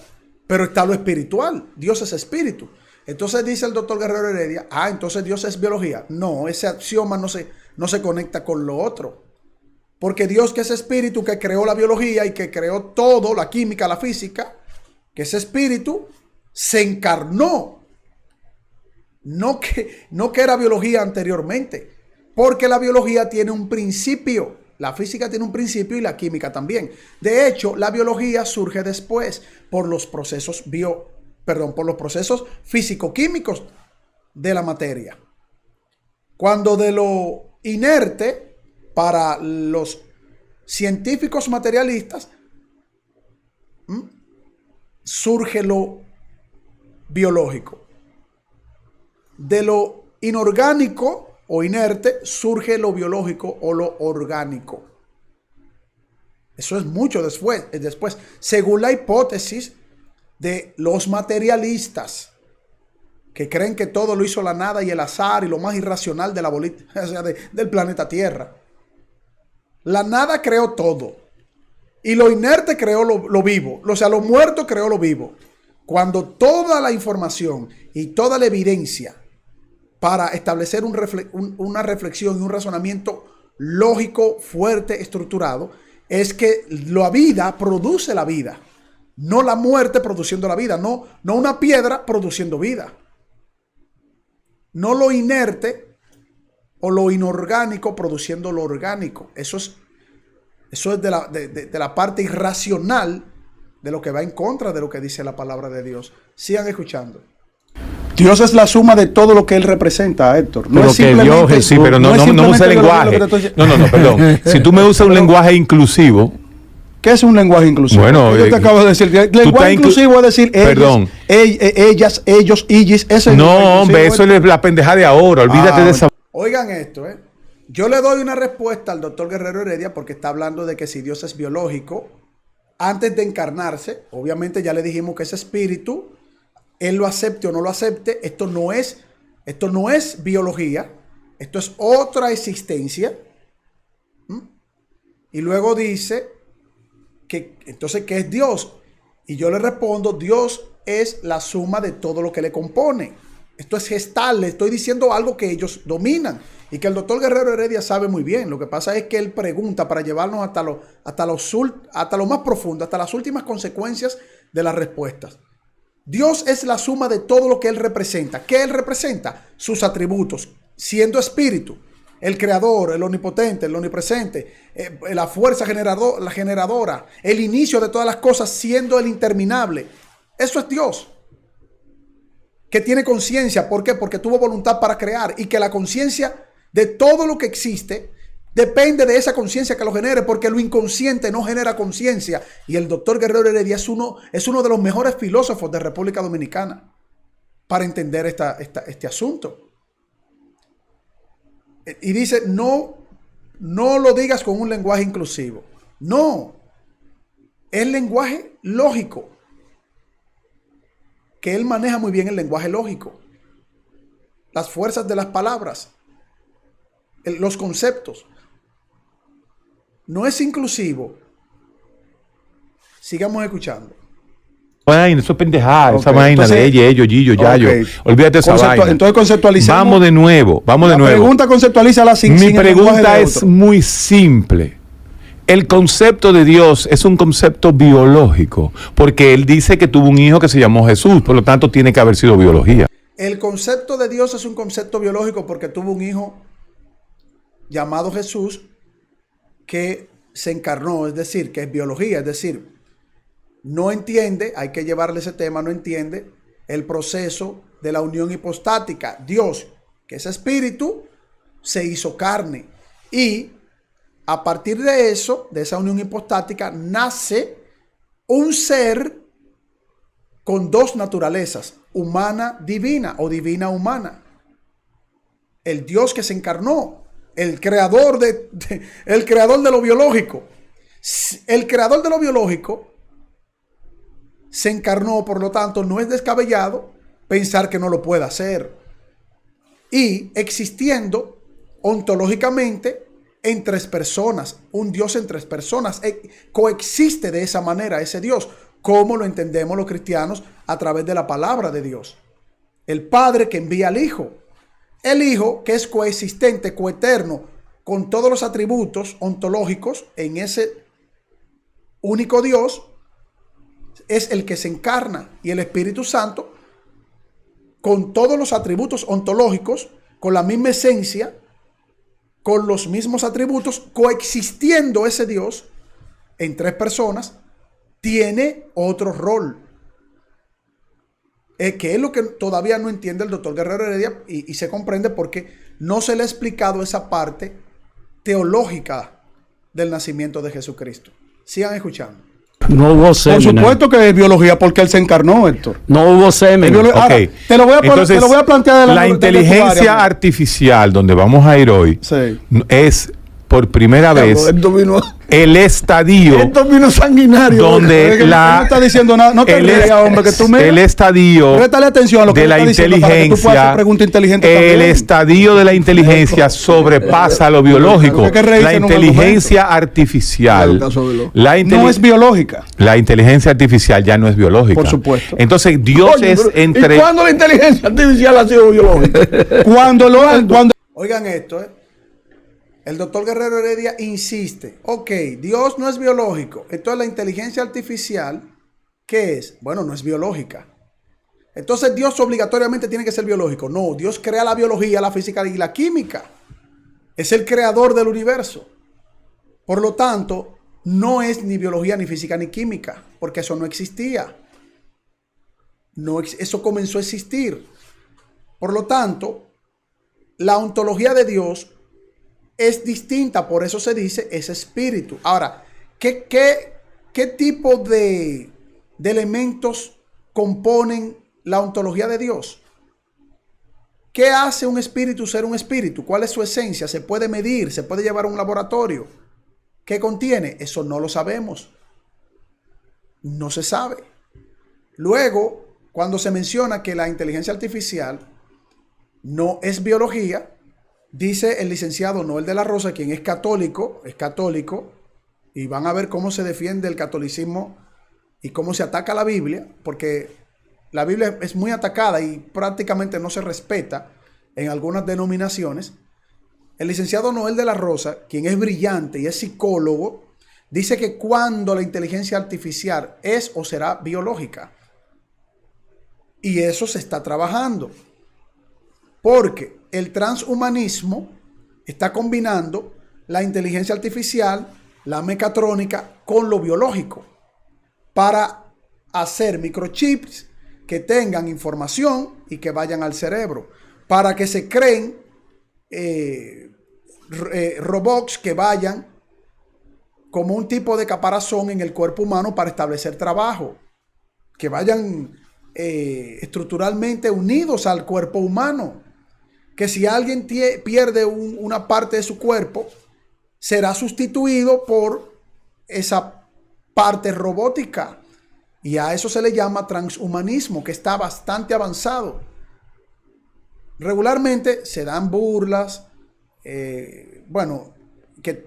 Pero está lo espiritual. Dios es espíritu. Entonces dice el doctor Guerrero Heredia, entonces Dios es biología. No, ese axioma no se conecta con lo otro. Porque Dios, que es espíritu, que creó la biología y que creó todo, la química, la física, que es espíritu, se encarnó. No que era biología anteriormente. Porque la biología tiene un principio. La física tiene un principio y la química también. De hecho, la biología surge después por los procesos físico-químicos de la materia. Cuando de lo inerte, para los científicos materialistas, surge lo biológico. De lo inorgánico o inerte surge lo biológico o lo orgánico. Eso es mucho después, según la hipótesis de los materialistas, que creen que todo lo hizo la nada y el azar y lo más irracional de la bolita, o sea, del planeta Tierra. La nada creó todo y lo inerte creó lo vivo, o sea, lo muerto creó lo vivo. Cuando toda la información y toda la evidencia para establecer una reflexión y un razonamiento lógico, fuerte, estructurado, es que la vida produce la vida, no la muerte produciendo la vida, no una piedra produciendo vida, no lo inerte o lo inorgánico produciendo lo orgánico. Eso es de la parte irracional de lo que va en contra de lo que dice la palabra de Dios. Sigan escuchando. Dios es la suma de todo lo que Él representa, Héctor. No pero es que Dios, sí, pero no usa el lenguaje. No, perdón. Si tú me usas un lenguaje inclusivo. ¿Qué es un lenguaje inclusivo? Bueno, yo te acabo de decir. Lenguaje inclusivo es decir, perdón. ellas, ellos, ellos. No, hombre, eso es la pendeja de ahora. Olvídate de esa. Oigan esto, Yo le doy una respuesta al doctor Guerrero Heredia porque está hablando de que si Dios es biológico, antes de encarnarse, obviamente ya le dijimos que es espíritu, Él lo acepte o no lo acepte, esto no es biología, esto es otra existencia. Y luego dice que entonces, ¿qué es Dios? Y yo le respondo, Dios es la suma de todo lo que le compone. Esto es gestal, le estoy diciendo algo que ellos dominan y que el doctor Guerrero Heredia sabe muy bien. Lo que pasa es que él pregunta para llevarnos hasta lo más profundo, hasta las últimas consecuencias de las respuestas. Dios es la suma de todo lo que Él representa. ¿Qué Él representa? Sus atributos, siendo espíritu, el creador, el omnipotente, el omnipresente, la fuerza la generadora, el inicio de todas las cosas, siendo el interminable. Eso es Dios, que tiene conciencia. ¿Por qué? Porque tuvo voluntad para crear y que la conciencia de todo lo que existe depende de esa conciencia que lo genere, porque lo inconsciente no genera conciencia. Y el doctor Guerrero Heredia es uno de los mejores filósofos de República Dominicana para entender este asunto. Y dice, no lo digas con un lenguaje inclusivo. No, es lenguaje lógico. Que él maneja muy bien el lenguaje lógico. Las fuerzas de las palabras. Los conceptos. No es inclusivo. Sigamos escuchando. Bueno, eso es pendejada, okay. Esa vaina entonces, de ellos, Gillo, Yayo. Okay. Olvídate de esa vaina. Entonces conceptualizamos. Vamos de nuevo. La pregunta conceptualízala sin Mi pregunta es muy simple. El concepto de Dios es un concepto biológico, porque Él dice que tuvo un hijo que se llamó Jesús, por lo tanto tiene que haber sido biología. El concepto de Dios es un concepto biológico porque tuvo un hijo llamado Jesús que se encarnó, es decir, que es biología, es decir, no entiende, hay que llevarle ese tema, no entiende el proceso de la unión hipostática. Dios, que es espíritu, se hizo carne y a partir de eso, de esa unión hipostática, nace un ser con dos naturalezas, humana divina o divina humana. El Dios que se encarnó, el creador de lo biológico. El creador de lo biológico se encarnó, por lo tanto, no es descabellado pensar que no lo puede hacer. Y existiendo ontológicamente en tres personas, un Dios en tres personas, coexiste de esa manera ese Dios, como lo entendemos los cristianos a través de la palabra de Dios. El Padre que envía al Hijo, el Hijo que es coexistente, coeterno, con todos los atributos ontológicos en ese único Dios, es el que se encarna, y el Espíritu Santo, con todos los atributos ontológicos, con la misma esencia, con los mismos atributos, coexistiendo ese Dios en tres personas, tiene otro rol. Que es lo que todavía no entiende el doctor Guerrero Heredia y se comprende porque no se le ha explicado esa parte teológica del nacimiento de Jesucristo. Sigan escuchando. No hubo semen. Por supuesto que es biología porque él se encarnó, Héctor. No hubo semen. Okay. Te lo voy a plantear de la inteligencia artificial donde vamos a ir hoy, sí, es por primera vez el estadio sanguinario. Donde no está diciendo nada. No te rías, hombre, que tú me... El estadio atención a lo que de la inteligencia, el estadio de la inteligencia sobrepasa lo biológico. La inteligencia artificial. No es biológica. La inteligencia artificial ya no es biológica. Por supuesto. Entonces Dios es entre... ¿Y cuándo la inteligencia artificial ha sido biológica? Cuando Oigan esto, El doctor Guerrero Heredia insiste. Ok, Dios no es biológico. Entonces la inteligencia artificial, ¿qué es? Bueno, no es biológica. Entonces Dios obligatoriamente tiene que ser biológico. No, Dios crea la biología, la física y la química. Es el creador del universo. Por lo tanto, no es ni biología, ni física, ni química, porque eso no existía. Eso comenzó a existir. Por lo tanto, la ontología de Dios es distinta, por eso se dice es espíritu. Ahora, ¿qué tipo de elementos componen la ontología de Dios? ¿Qué hace un espíritu ser un espíritu? ¿Cuál es su esencia? ¿Se puede medir? ¿Se puede llevar a un laboratorio? ¿Qué contiene? Eso no lo sabemos. No se sabe. Luego, cuando se menciona que la inteligencia artificial no es biología, dice el licenciado Noel de la Rosa, quien es católico, y van a ver cómo se defiende el catolicismo y cómo se ataca la Biblia, porque la Biblia es muy atacada y prácticamente no se respeta en algunas denominaciones. El licenciado Noel de la Rosa, quien es brillante y es psicólogo, dice que cuando la inteligencia artificial es o será biológica. Y eso se está trabajando. Porque el transhumanismo está combinando la inteligencia artificial, la mecatrónica, con lo biológico para hacer microchips que tengan información y que vayan al cerebro, para que se creen robots que vayan como un tipo de caparazón en el cuerpo humano para establecer trabajo, que vayan estructuralmente unidos al cuerpo humano. Que si alguien pierde una parte de su cuerpo, será sustituido por esa parte robótica. Y a eso se le llama transhumanismo, que está bastante avanzado. Regularmente se dan burlas, que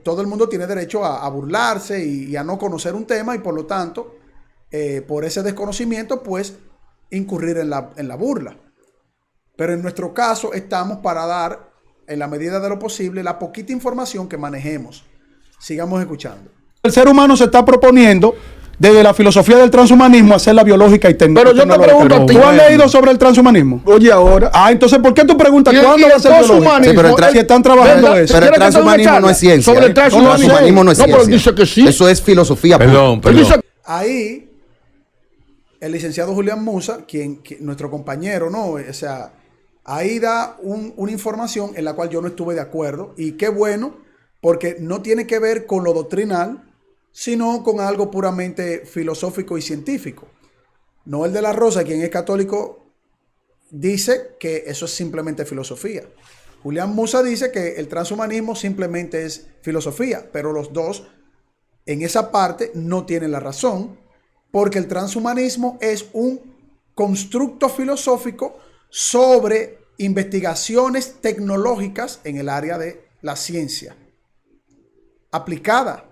todo el mundo tiene derecho a burlarse y a no conocer un tema, y por lo tanto, por ese desconocimiento, pues, incurrir en la burla. Pero en nuestro caso estamos para dar, en la medida de lo posible, la poquita información que manejemos. Sigamos escuchando. El ser humano se está proponiendo, desde la filosofía del transhumanismo, hacerla biológica y tecnológica. Pero yo te pregunto a ti. ¿Tú has leído sobre el transhumanismo? Oye, ahora. Entonces, ¿por qué tú preguntas cuándo va a ser biológico? Si están trabajando eso. Pero el transhumanismo no es ciencia. Sobre el transhumanismo no es ciencia. No, pero dice que sí. Eso es filosofía. Perdón. Ahí, el licenciado Julián Musa, nuestro compañero, ¿no? O sea, ahí da una información en la cual yo no estuve de acuerdo. Y qué bueno, porque no tiene que ver con lo doctrinal, sino con algo puramente filosófico y científico. Noel de la Rosa, quien es católico, dice que eso es simplemente filosofía. Julián Musa dice que el transhumanismo simplemente es filosofía, pero los dos en esa parte no tienen la razón, porque el transhumanismo es un constructo filosófico sobre investigaciones tecnológicas en el área de la ciencia aplicada.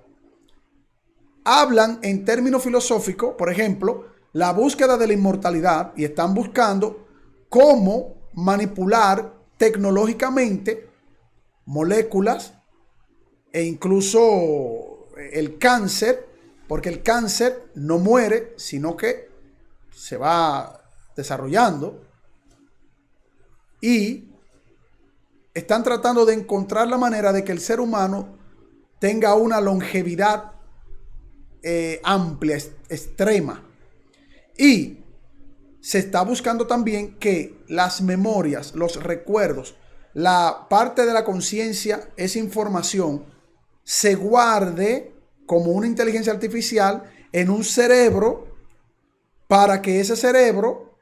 Hablan en términos filosóficos, por ejemplo, la búsqueda de la inmortalidad, y están buscando cómo manipular tecnológicamente moléculas e incluso el cáncer, porque el cáncer no muere, sino que se va desarrollando, y están tratando de encontrar la manera de que el ser humano tenga una longevidad amplia, extrema. Y se está buscando también que las memorias, los recuerdos, la parte de la conciencia, esa información, se guarde como una inteligencia artificial en un cerebro, para que ese cerebro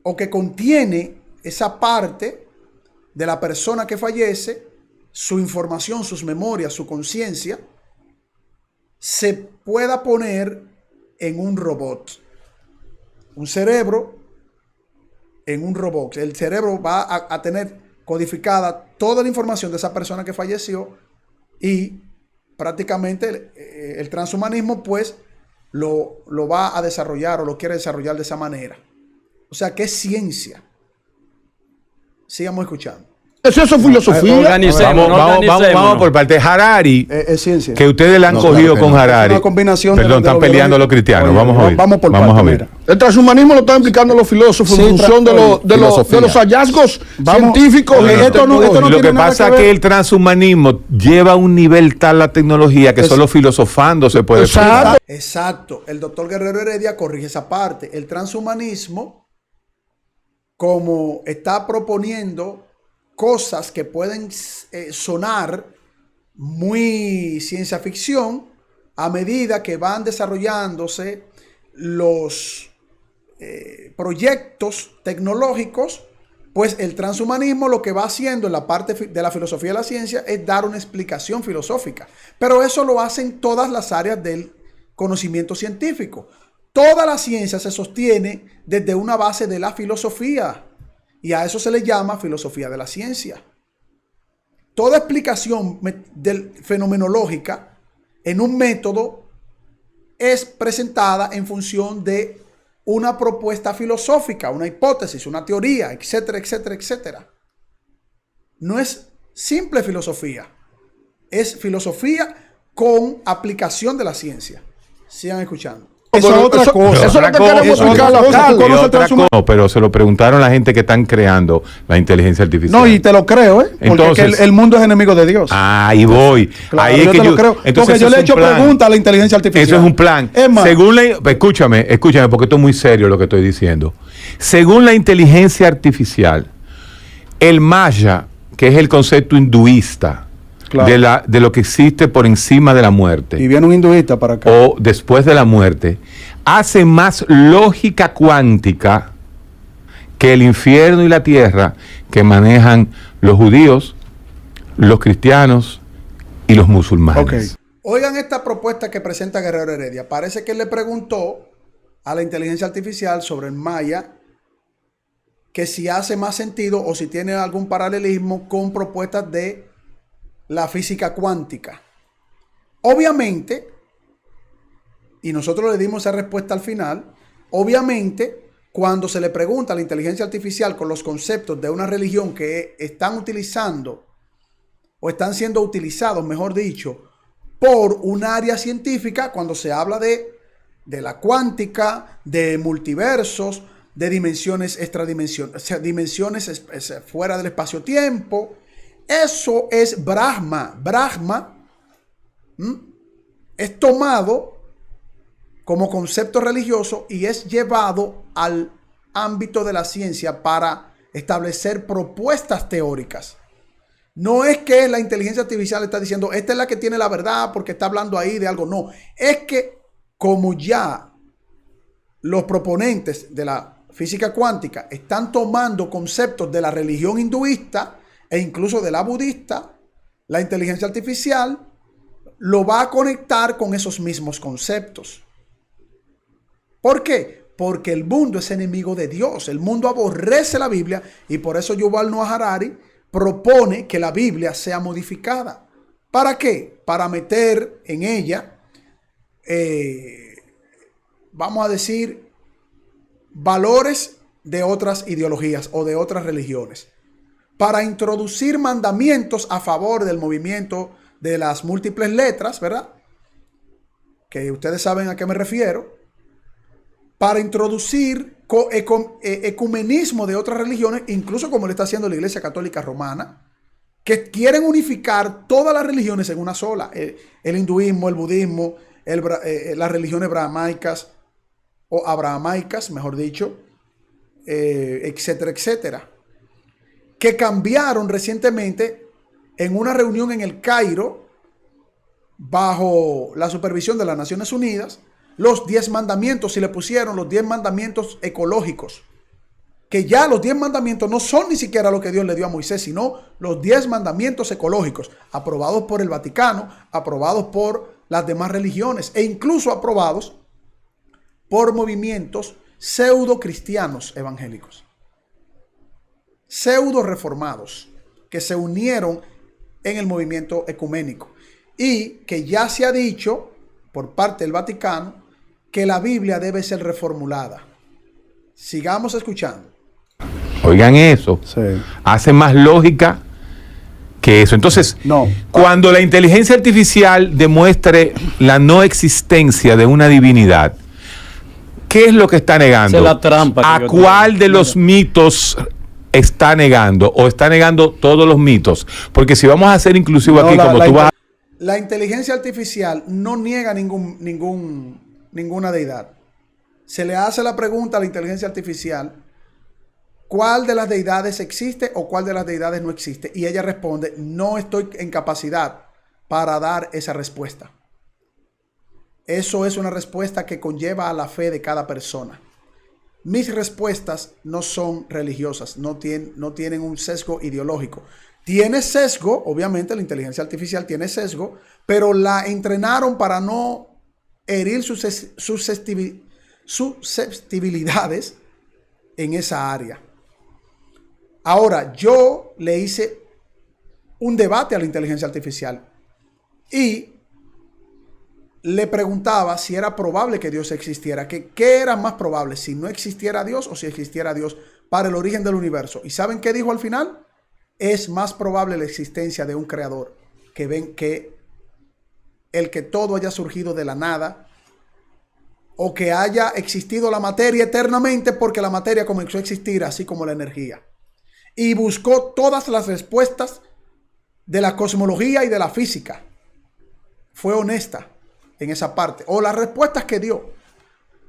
o que contiene esa parte de la persona que fallece su información, sus memorias, su conciencia, se pueda poner en un robot. Un cerebro en un robot. El cerebro va a tener codificada toda la información de esa persona que falleció y prácticamente el transhumanismo pues lo va a desarrollar o lo quiere desarrollar de esa manera. O sea que es ciencia. Sigamos escuchando. Eso es filosofía. Vamos por parte de Harari. Es ciencia. Que ustedes le han cogido con Harari. Es una combinación están peleando los cristianos. Vamos a ver. Vamos a ver. El transhumanismo lo están explicando los filósofos en función de los hallazgos científicos. Lo que pasa es que el transhumanismo lleva a un nivel tal la tecnología que solo filosofando se puede explicar. Exacto. El doctor Guerrero Heredia corrige esa parte. El transhumanismo, como está proponiendo cosas que pueden sonar muy ciencia ficción, a medida que van desarrollándose los proyectos tecnológicos, pues el transhumanismo lo que va haciendo en la parte de la filosofía de la ciencia es dar una explicación filosófica. Pero eso lo hacen todas las áreas del conocimiento científico. Toda la ciencia se sostiene desde una base de la filosofía. Y a eso se le llama filosofía de la ciencia. Toda explicación fenomenológica en un método es presentada en función de una propuesta filosófica, una hipótesis, una teoría, etcétera, etcétera, etcétera. No es simple filosofía. Es filosofía con aplicación de la ciencia. Sigan escuchando. Eso es otra cosa. Eso es lo que queremos explicar. No, pero se lo preguntaron a la gente que están creando la inteligencia artificial. No, y te lo creo, ¿eh? Porque entonces, el mundo es enemigo de Dios. Ahí voy. Claro, ahí es que yo creo. Porque yo le he hecho preguntas a la inteligencia artificial. Eso es un plan. Es más, escúchame, porque esto es muy serio lo que estoy diciendo. Según la inteligencia artificial, el Maya, que es el concepto hinduista, claro, de lo que existe por encima de la muerte. Y viene un hinduista para acá. O después de la muerte, hace más lógica cuántica que el infierno y la tierra que manejan los judíos, los cristianos y los musulmanes. Okay. Oigan esta propuesta que presenta Guerrero Heredia. Parece que él le preguntó a la inteligencia artificial sobre el Maya que si hace más sentido o si tiene algún paralelismo con propuestas de la física cuántica. Obviamente, y nosotros le dimos esa respuesta al final, obviamente, cuando se le pregunta a la inteligencia artificial con los conceptos de una religión que están utilizando o están siendo utilizados, mejor dicho, por un área científica, cuando se habla de la cuántica, de multiversos, de dimensiones extradimensionales, o sea, dimensiones fuera del espacio-tiempo. Eso es Brahma. Brahma es tomado como concepto religioso y es llevado al ámbito de la ciencia para establecer propuestas teóricas. No es que la inteligencia artificial está diciendo, esta es la que tiene la verdad porque está hablando ahí de algo. No, es que como ya los proponentes de la física cuántica están tomando conceptos de la religión hinduista e incluso de la budista, la inteligencia artificial lo va a conectar con esos mismos conceptos. ¿Por qué? Porque el mundo es enemigo de Dios. El mundo aborrece la Biblia y por eso Yuval Noah Harari propone que la Biblia sea modificada. ¿Para qué? Para meter en ella, vamos a decir, valores de otras ideologías o de otras religiones. Para introducir mandamientos a favor del movimiento de las múltiples letras, ¿verdad? Que ustedes saben a qué me refiero. Para introducir ecumenismo de otras religiones, incluso como le está haciendo la Iglesia Católica Romana, que quieren unificar todas las religiones en una sola. El hinduismo, el budismo, las religiones brahmaicas, o abrahamaicas, mejor dicho, etcétera, etcétera. Que cambiaron recientemente en una reunión en el Cairo, bajo la supervisión de las Naciones Unidas, los 10 mandamientos, y le pusieron los 10 mandamientos ecológicos. que ya los 10 mandamientos no son ni siquiera lo que Dios le dio a Moisés, sino los 10 mandamientos ecológicos, aprobados por el Vaticano, aprobados por las demás religiones e incluso aprobados por movimientos pseudo cristianos evangélicos, pseudo reformados, que se unieron en el movimiento ecuménico y que ya se ha dicho por parte del Vaticano que la Biblia debe ser reformulada. Sigamos escuchando. Oigan eso. Sí. Hace más lógica que eso. Entonces, cuando la inteligencia artificial demuestre la no existencia de una divinidad, ¿qué es lo que está negando? Esa es la trampa. ¿A cuál de los mitos está negando? ¿O está negando todos los mitos? Porque si vamos a ser inclusivos aquí, como tú vas a... La inteligencia artificial no niega ninguna deidad. Se le hace la pregunta a la inteligencia artificial: ¿cuál de las deidades existe o cuál de las deidades no existe? Y ella responde: no estoy en capacidad para dar esa respuesta. Eso es una respuesta que conlleva a la fe de cada persona. Mis respuestas no son religiosas, no tienen un sesgo ideológico. Tiene sesgo, obviamente la inteligencia artificial tiene sesgo, pero la entrenaron para no herir susceptibilidades en esa área. Ahora, yo le hice un debate a la inteligencia artificial y le preguntaba si era probable que Dios existiera, que qué era más probable, si no existiera Dios o si existiera Dios para el origen del universo. ¿Y saben qué dijo al final? Es más probable la existencia de un creador que el que todo haya surgido de la nada, o que haya existido la materia eternamente, porque la materia comenzó a existir así como la energía. Y buscó todas las respuestas de la cosmología y de la física. Fue honesta en esa parte, o las respuestas que dio,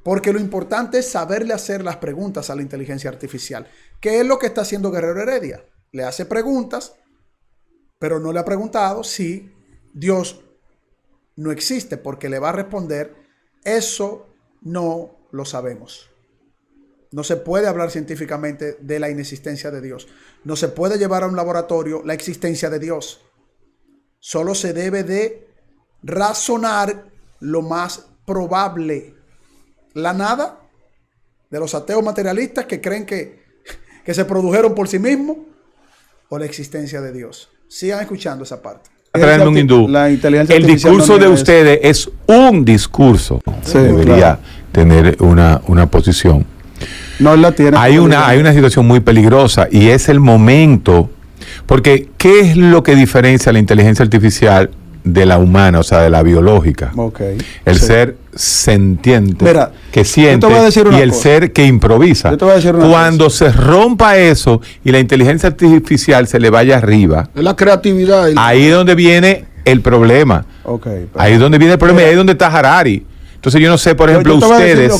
porque lo importante es saberle hacer las preguntas a la inteligencia artificial, que es lo que está haciendo Guerrero Heredia. Le hace preguntas, pero no le ha preguntado si Dios no existe, porque le va a responder: eso no lo sabemos. No se puede hablar científicamente de la inexistencia de Dios. No se puede llevar a un laboratorio la existencia de Dios. Solo se debe de razonar lo más probable. La nada de los ateos materialistas que creen que se produjeron por sí mismos, o la existencia de Dios. Sigan escuchando esa parte. Trayendo un hindú. El discurso de ustedes es un discurso. Sí, debería tener una posición. No la tiene. Hay una situación muy peligrosa y es el momento, porque ¿qué es lo que diferencia la inteligencia artificial de la humana, o sea, de la biológica? Okay, el ser sentiente, mira, que siente, y el ser que improvisa. Cuando se rompa eso y la inteligencia artificial se le vaya arriba, es la creatividad. Ahí es donde viene el problema. Ahí es donde viene el problema, y ahí es donde está Harari. Entonces yo no sé, por ejemplo, ustedes,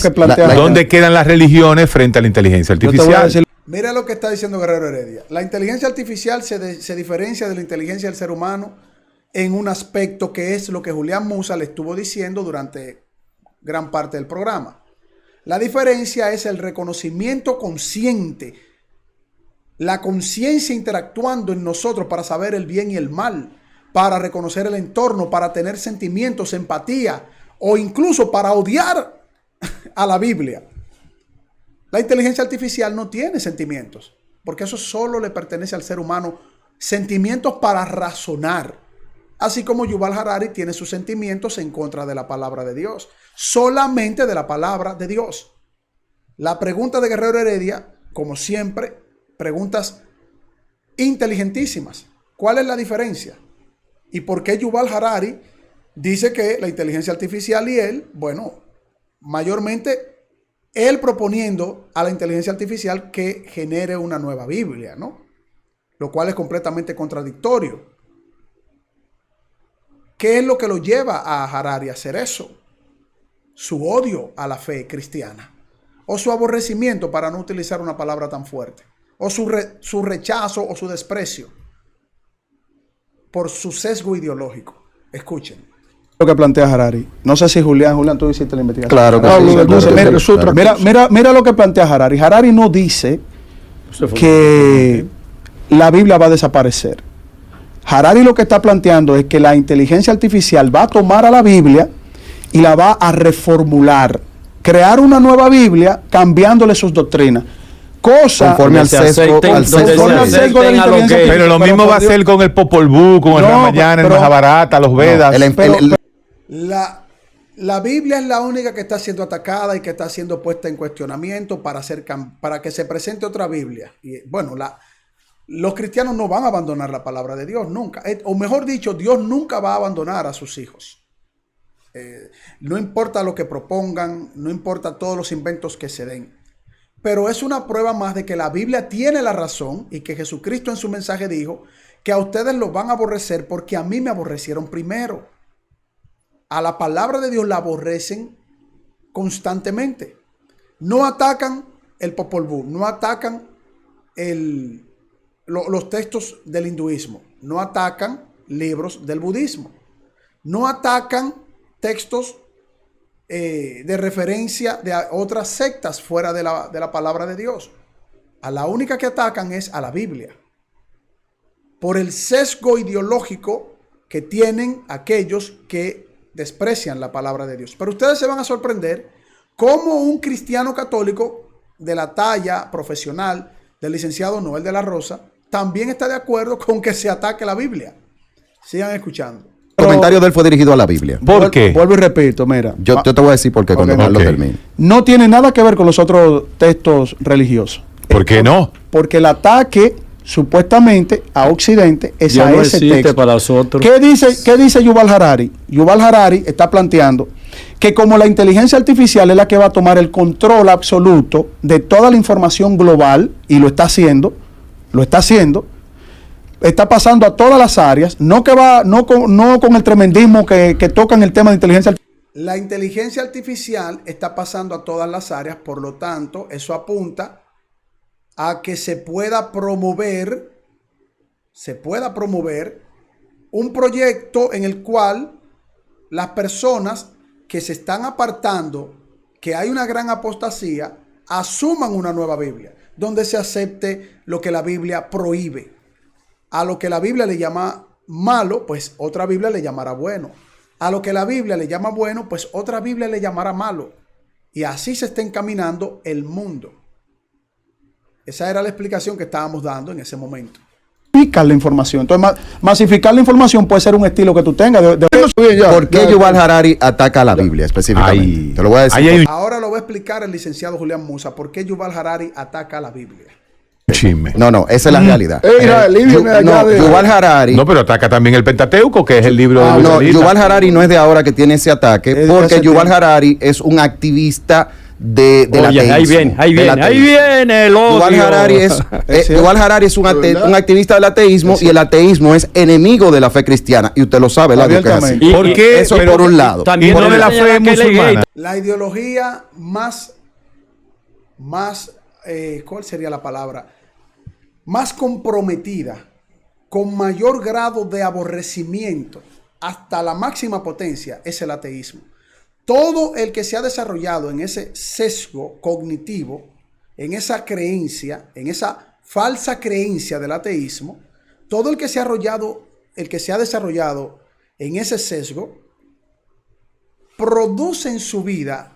¿dónde quedan las religiones frente a la inteligencia artificial? Mira lo que está diciendo Guerrero Heredia. La inteligencia artificial se diferencia de la inteligencia del ser humano en un aspecto que es lo que Julián Musa le estuvo diciendo durante gran parte del programa. La diferencia es el reconocimiento consciente, la conciencia interactuando en nosotros para saber el bien y el mal, para reconocer el entorno, para tener sentimientos, empatía, o incluso para odiar a la Biblia. La inteligencia artificial no tiene sentimientos, porque eso solo le pertenece al ser humano. Sentimientos para razonar. Así como Yuval Harari tiene sus sentimientos en contra de la palabra de Dios. Solamente de la palabra de Dios. La pregunta de Guerrero Heredia, como siempre, preguntas inteligentísimas. ¿Cuál es la diferencia? ¿Y por qué Yuval Harari dice que la inteligencia artificial y él, bueno, mayormente él proponiendo a la inteligencia artificial que genere una nueva Biblia, ¿no? Lo cual es completamente contradictorio. ¿Qué es lo que lo lleva a Harari a hacer eso? Su odio a la fe cristiana, o su aborrecimiento, para no utilizar una palabra tan fuerte, o su rechazo o su desprecio por su sesgo ideológico. Escuchen lo que plantea Harari. No sé si Julián, tú hiciste la investigación. Claro que sí. Mira lo que plantea Harari. Harari no dice que la Biblia va a desaparecer. Harari lo que está planteando es que la inteligencia artificial va a tomar a la Biblia y la va a reformular, crear una nueva Biblia cambiándole sus doctrinas. Cosa conforme al sesgo de la inteligencia. Pero lo mismo va a ser con el Popol Vuh, con el Ramayana, el Mahabharata, los Vedas. La Biblia es la única que está siendo atacada y que está siendo puesta en cuestionamiento para que se presente otra Biblia. Y bueno, los cristianos no van a abandonar la palabra de Dios nunca. O mejor dicho, Dios nunca va a abandonar a sus hijos. No importa lo que propongan, no importa todos los inventos que se den. Pero es una prueba más de que la Biblia tiene la razón y que Jesucristo en su mensaje dijo que a ustedes los van a aborrecer porque a mí me aborrecieron primero. A la palabra de Dios la aborrecen constantemente. No atacan el Popol Vuh, no atacan los textos del hinduismo, no atacan libros del budismo, no atacan textos de referencia de otras sectas fuera de la palabra de Dios. A la única que atacan es a la Biblia, por el sesgo ideológico que tienen aquellos que desprecian la palabra de Dios. Pero ustedes se van a sorprender cómo un cristiano católico de la talla profesional del licenciado Noel de la Rosa también está de acuerdo con que se ataque la Biblia. Sigan escuchando. El comentario de él fue dirigido a la Biblia. ¿Por qué? Vuelvo y repito, mira. Yo te voy a decir por qué cuando lo termine. No tiene nada que ver con los otros textos religiosos. ¿Por qué no? Porque el ataque supuestamente a Occidente es a ese texto. Para nosotros. ¿Qué dice Yuval Harari? Yuval Harari está planteando que como la inteligencia artificial es la que va a tomar el control absoluto de toda la información global, y lo está haciendo, está pasando a todas las áreas, no con el tremendismo que tocan el tema de inteligencia artificial. La inteligencia artificial está pasando a todas las áreas, por lo tanto, eso apunta a que se pueda promover un proyecto en el cual las personas que se están apartando, que hay una gran apostasía, asuman una nueva Biblia, donde se acepte lo que la Biblia prohíbe. A lo que la Biblia le llama malo, pues otra Biblia le llamará bueno. A lo que la Biblia le llama bueno, pues otra Biblia le llamará malo. Y así se está encaminando el mundo. Esa era la explicación que estábamos dando en ese momento. Masificar la información. Entonces, masificar la información puede ser un estilo que tú tengas. ¿Por qué Yuval Harari ataca a la Biblia específicamente? Te lo voy a decir. Ahora lo va a explicar el licenciado Julián Musa. ¿Por qué Yuval Harari ataca a la Biblia? Chisme. No, esa es la realidad. Yuval Harari. No, pero ataca también el Pentateuco, que es el libro de No, Yuval Harari no es de ahora que tiene ese ataque, porque Yuval Harari es un activista del ateísmo. Ahí viene el odio. Yuval Harari es un activista del ateísmo, y el ateísmo es enemigo de la fe cristiana, y usted lo sabe, ¿verdad? ¿Por qué? Eso por un lado. Y no de la fe musulmana. La ideología más ¿cuál sería la palabra? Más comprometida, con mayor grado de aborrecimiento, hasta la máxima potencia, es el ateísmo. Todo el que se ha desarrollado en ese sesgo cognitivo, en esa creencia, en esa falsa creencia del ateísmo, todo el que se ha desarrollado en ese sesgo, produce en su vida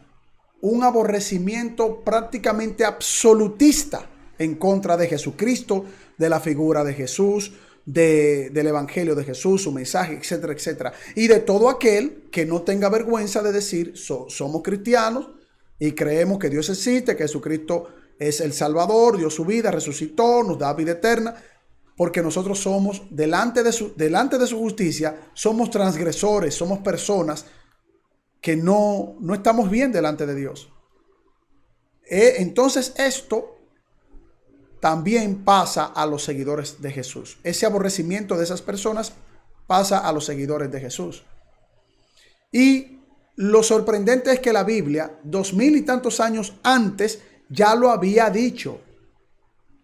un aborrecimiento prácticamente absolutista en contra de Jesucristo, de la figura de Jesús, del Evangelio de Jesús, su mensaje, etcétera, etcétera. Y de todo aquel que no tenga vergüenza de decir, somos cristianos y creemos que Dios existe, que Jesucristo es el Salvador, dio su vida, resucitó, nos da vida eterna, porque nosotros somos, delante de su justicia, somos transgresores, somos personas que no estamos bien delante de Dios. Entonces esto también pasa a los seguidores de Jesús. Ese aborrecimiento de esas personas pasa a los seguidores de Jesús. Y lo sorprendente es que la Biblia, 2000 y tantos años antes, ya lo había dicho.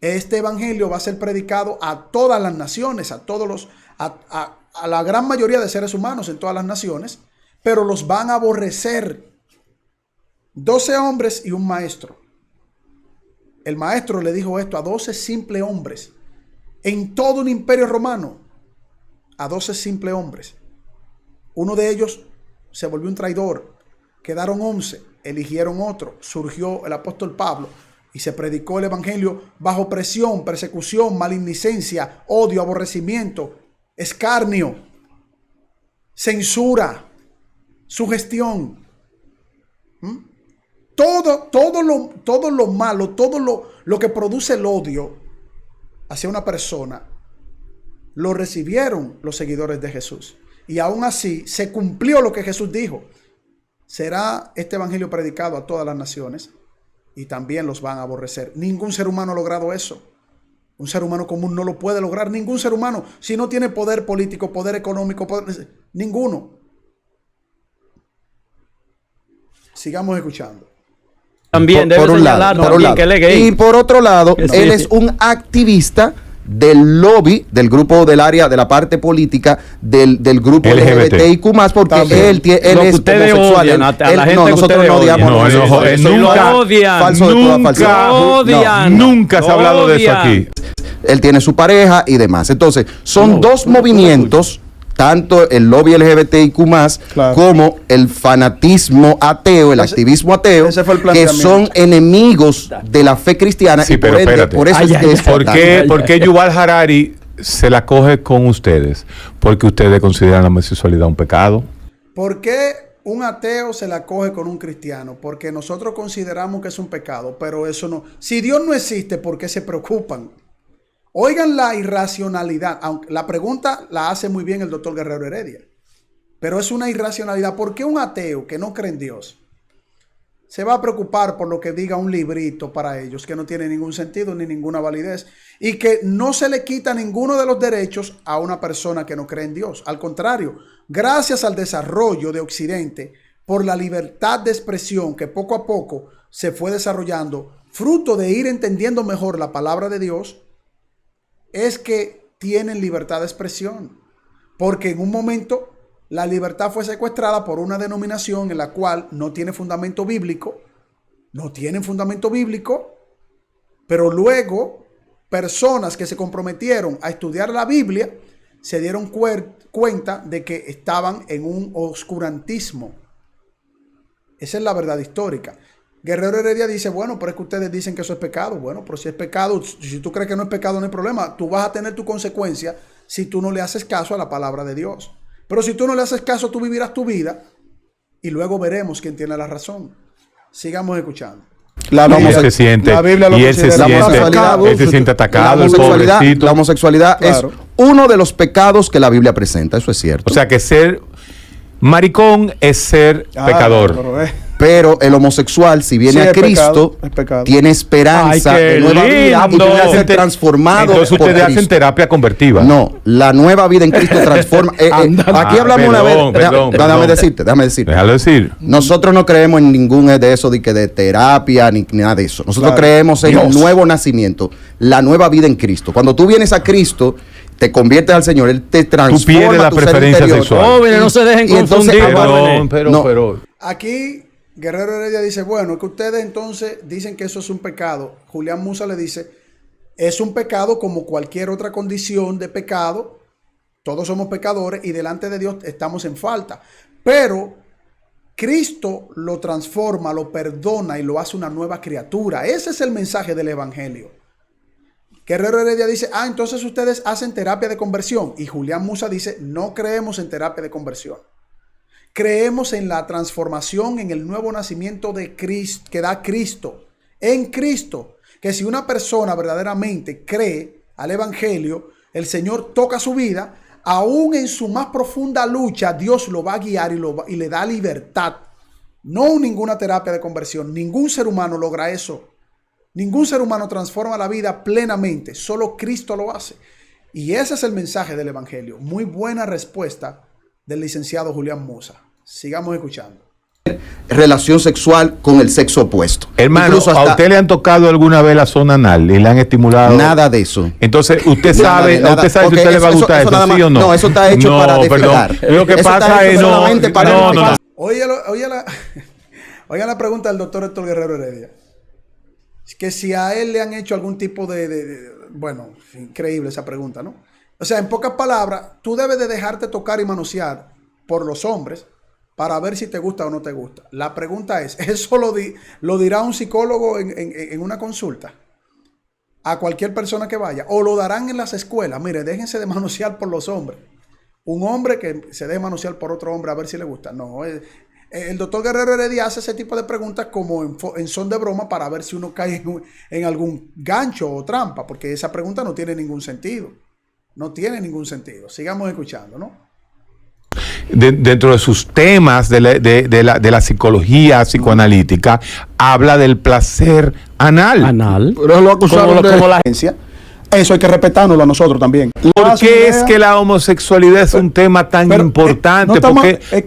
Este evangelio va a ser predicado a todas las naciones, a la gran mayoría de seres humanos en todas las naciones, pero los van a aborrecer. 12 hombres y un maestro. el maestro le dijo esto a 12 simples hombres en todo un imperio romano. A 12 simples hombres. Uno de ellos se volvió un traidor. Quedaron 11. Eligieron otro. Surgió el apóstol Pablo y se predicó el evangelio bajo presión, persecución, malignicencia, odio, aborrecimiento, escarnio, censura, sugestión. Todo lo malo, todo lo que produce el odio hacia una persona, lo recibieron los seguidores de Jesús. Y aún así se cumplió lo que Jesús dijo. Será este evangelio predicado a todas las naciones y también los van a aborrecer. Ningún ser humano ha logrado eso. Un ser humano común no lo puede lograr. Ningún ser humano, si no tiene poder político, poder económico, ninguno. Sigamos escuchando. También debe señalar que él es gay. Y por otro lado, él es un activista del lobby, del grupo del área, de la parte política, del grupo LGBTIQ+, porque él es homosexual. Nosotros no odiamos. Nunca se ha hablado de eso aquí. Él tiene su pareja y demás. Entonces, son dos movimientos, tanto el lobby LGBTIQ+, como el fanatismo ateo, el activismo ateo, que son enemigos de la fe cristiana. Sí, y pero espérate. Por eso ¿Por qué Yuval Harari se la coge con ustedes? Porque ustedes consideran la homosexualidad un pecado. ¿Por qué un ateo se la coge con un cristiano? Porque nosotros consideramos que es un pecado, pero eso no. Si Dios no existe, ¿por qué se preocupan? Oigan la irracionalidad, aunque la pregunta la hace muy bien el doctor Guerrero Heredia, pero es una irracionalidad. ¿Por qué un ateo que no cree en Dios se va a preocupar por lo que diga un librito para ellos que no tiene ningún sentido ni ninguna validez y que no se le quita ninguno de los derechos a una persona que no cree en Dios? Al contrario, gracias al desarrollo de Occidente, por la libertad de expresión que poco a poco se fue desarrollando, fruto de ir entendiendo mejor la palabra de Dios, es que tienen libertad de expresión, porque en un momento la libertad fue secuestrada por una denominación en la cual no tiene fundamento bíblico, pero luego personas que se comprometieron a estudiar la Biblia se dieron cuenta de que estaban en un oscurantismo. Esa es la verdad histórica. Guerrero Heredia dice, bueno, pero es que ustedes dicen que eso es pecado. Bueno, pero si es pecado, si tú crees que no es pecado, no hay problema. Tú vas a tener tu consecuencia si tú no le haces caso a la palabra de Dios. Pero si tú no le haces caso, tú vivirás tu vida y luego veremos quién tiene la razón. Sigamos escuchando. La Biblia él se siente atacado. La homosexualidad es uno de los pecados que la Biblia presenta, eso es cierto. O sea que ser maricón es ser pecador. Pero el homosexual, si viene a Cristo, tiene esperanza de nueva vida y puede ser transformado. Entonces ustedes hacen terapia convertiva. No, la nueva vida en Cristo transforma. Aquí hablamos una vez. Déjame decirte. Déjalo decir. Nosotros no creemos en ningún de eso de terapia ni nada de eso. Nosotros creemos en el nuevo nacimiento, la nueva vida en Cristo. Cuando tú vienes a Cristo, te conviertes al Señor, Él te transforma. Tú pierdes la preferencia sexual. Jóvenes, no se dejen confundir. Pero aquí Guerrero Heredia dice, bueno, es que ustedes entonces dicen que eso es un pecado. Julián Musa le dice, es un pecado como cualquier otra condición de pecado. Todos somos pecadores y delante de Dios estamos en falta. Pero Cristo lo transforma, lo perdona y lo hace una nueva criatura. Ese es el mensaje del evangelio. Guerrero Heredia dice, entonces ustedes hacen terapia de conversión. Y Julián Musa dice, no creemos en terapia de conversión. Creemos en la transformación, en el nuevo nacimiento de Cristo, que da Cristo, en Cristo. Que si una persona verdaderamente cree al evangelio, el Señor toca su vida, aún en su más profunda lucha, Dios lo va a guiar y le da libertad. No ninguna terapia de conversión. Ningún ser humano logra eso. Ningún ser humano transforma la vida plenamente. Solo Cristo lo hace. Y ese es el mensaje del evangelio. Muy buena respuesta del licenciado Julián Musa. Sigamos escuchando. Relación sexual con el sexo opuesto. Hermano, ¿a usted le han tocado alguna vez la zona anal y le han estimulado? Nada de eso. Entonces, usted sabe si a usted le va a gustar eso, ¿sí o no? No, eso está hecho para defecar. Lo que pasa es no. Oiga la pregunta del doctor Héctor Guerrero Heredia. que si a él le han hecho algún tipo bueno, increíble esa pregunta, ¿no? O sea, en pocas palabras, tú debes de dejarte tocar y manosear por los hombres para ver si te gusta o no te gusta. La pregunta es, ¿eso lo dirá un psicólogo en una consulta? A cualquier persona que vaya. O lo darán en las escuelas. Mire, déjense de manosear por los hombres. Un hombre que se deje manosear por otro hombre a ver si le gusta. No, el doctor Guerrero Heredia hace ese tipo de preguntas como en son de broma para ver si uno cae en algún gancho o trampa, porque esa pregunta no tiene ningún sentido. No tiene ningún sentido. Sigamos escuchando, ¿no? Dentro de sus temas de la psicología psicoanalítica, habla del placer anal. Pero lo acusaron como la agencia. Eso hay que respetarnoslo a nosotros también. ¿Por qué es que la homosexualidad es un tema tan importante?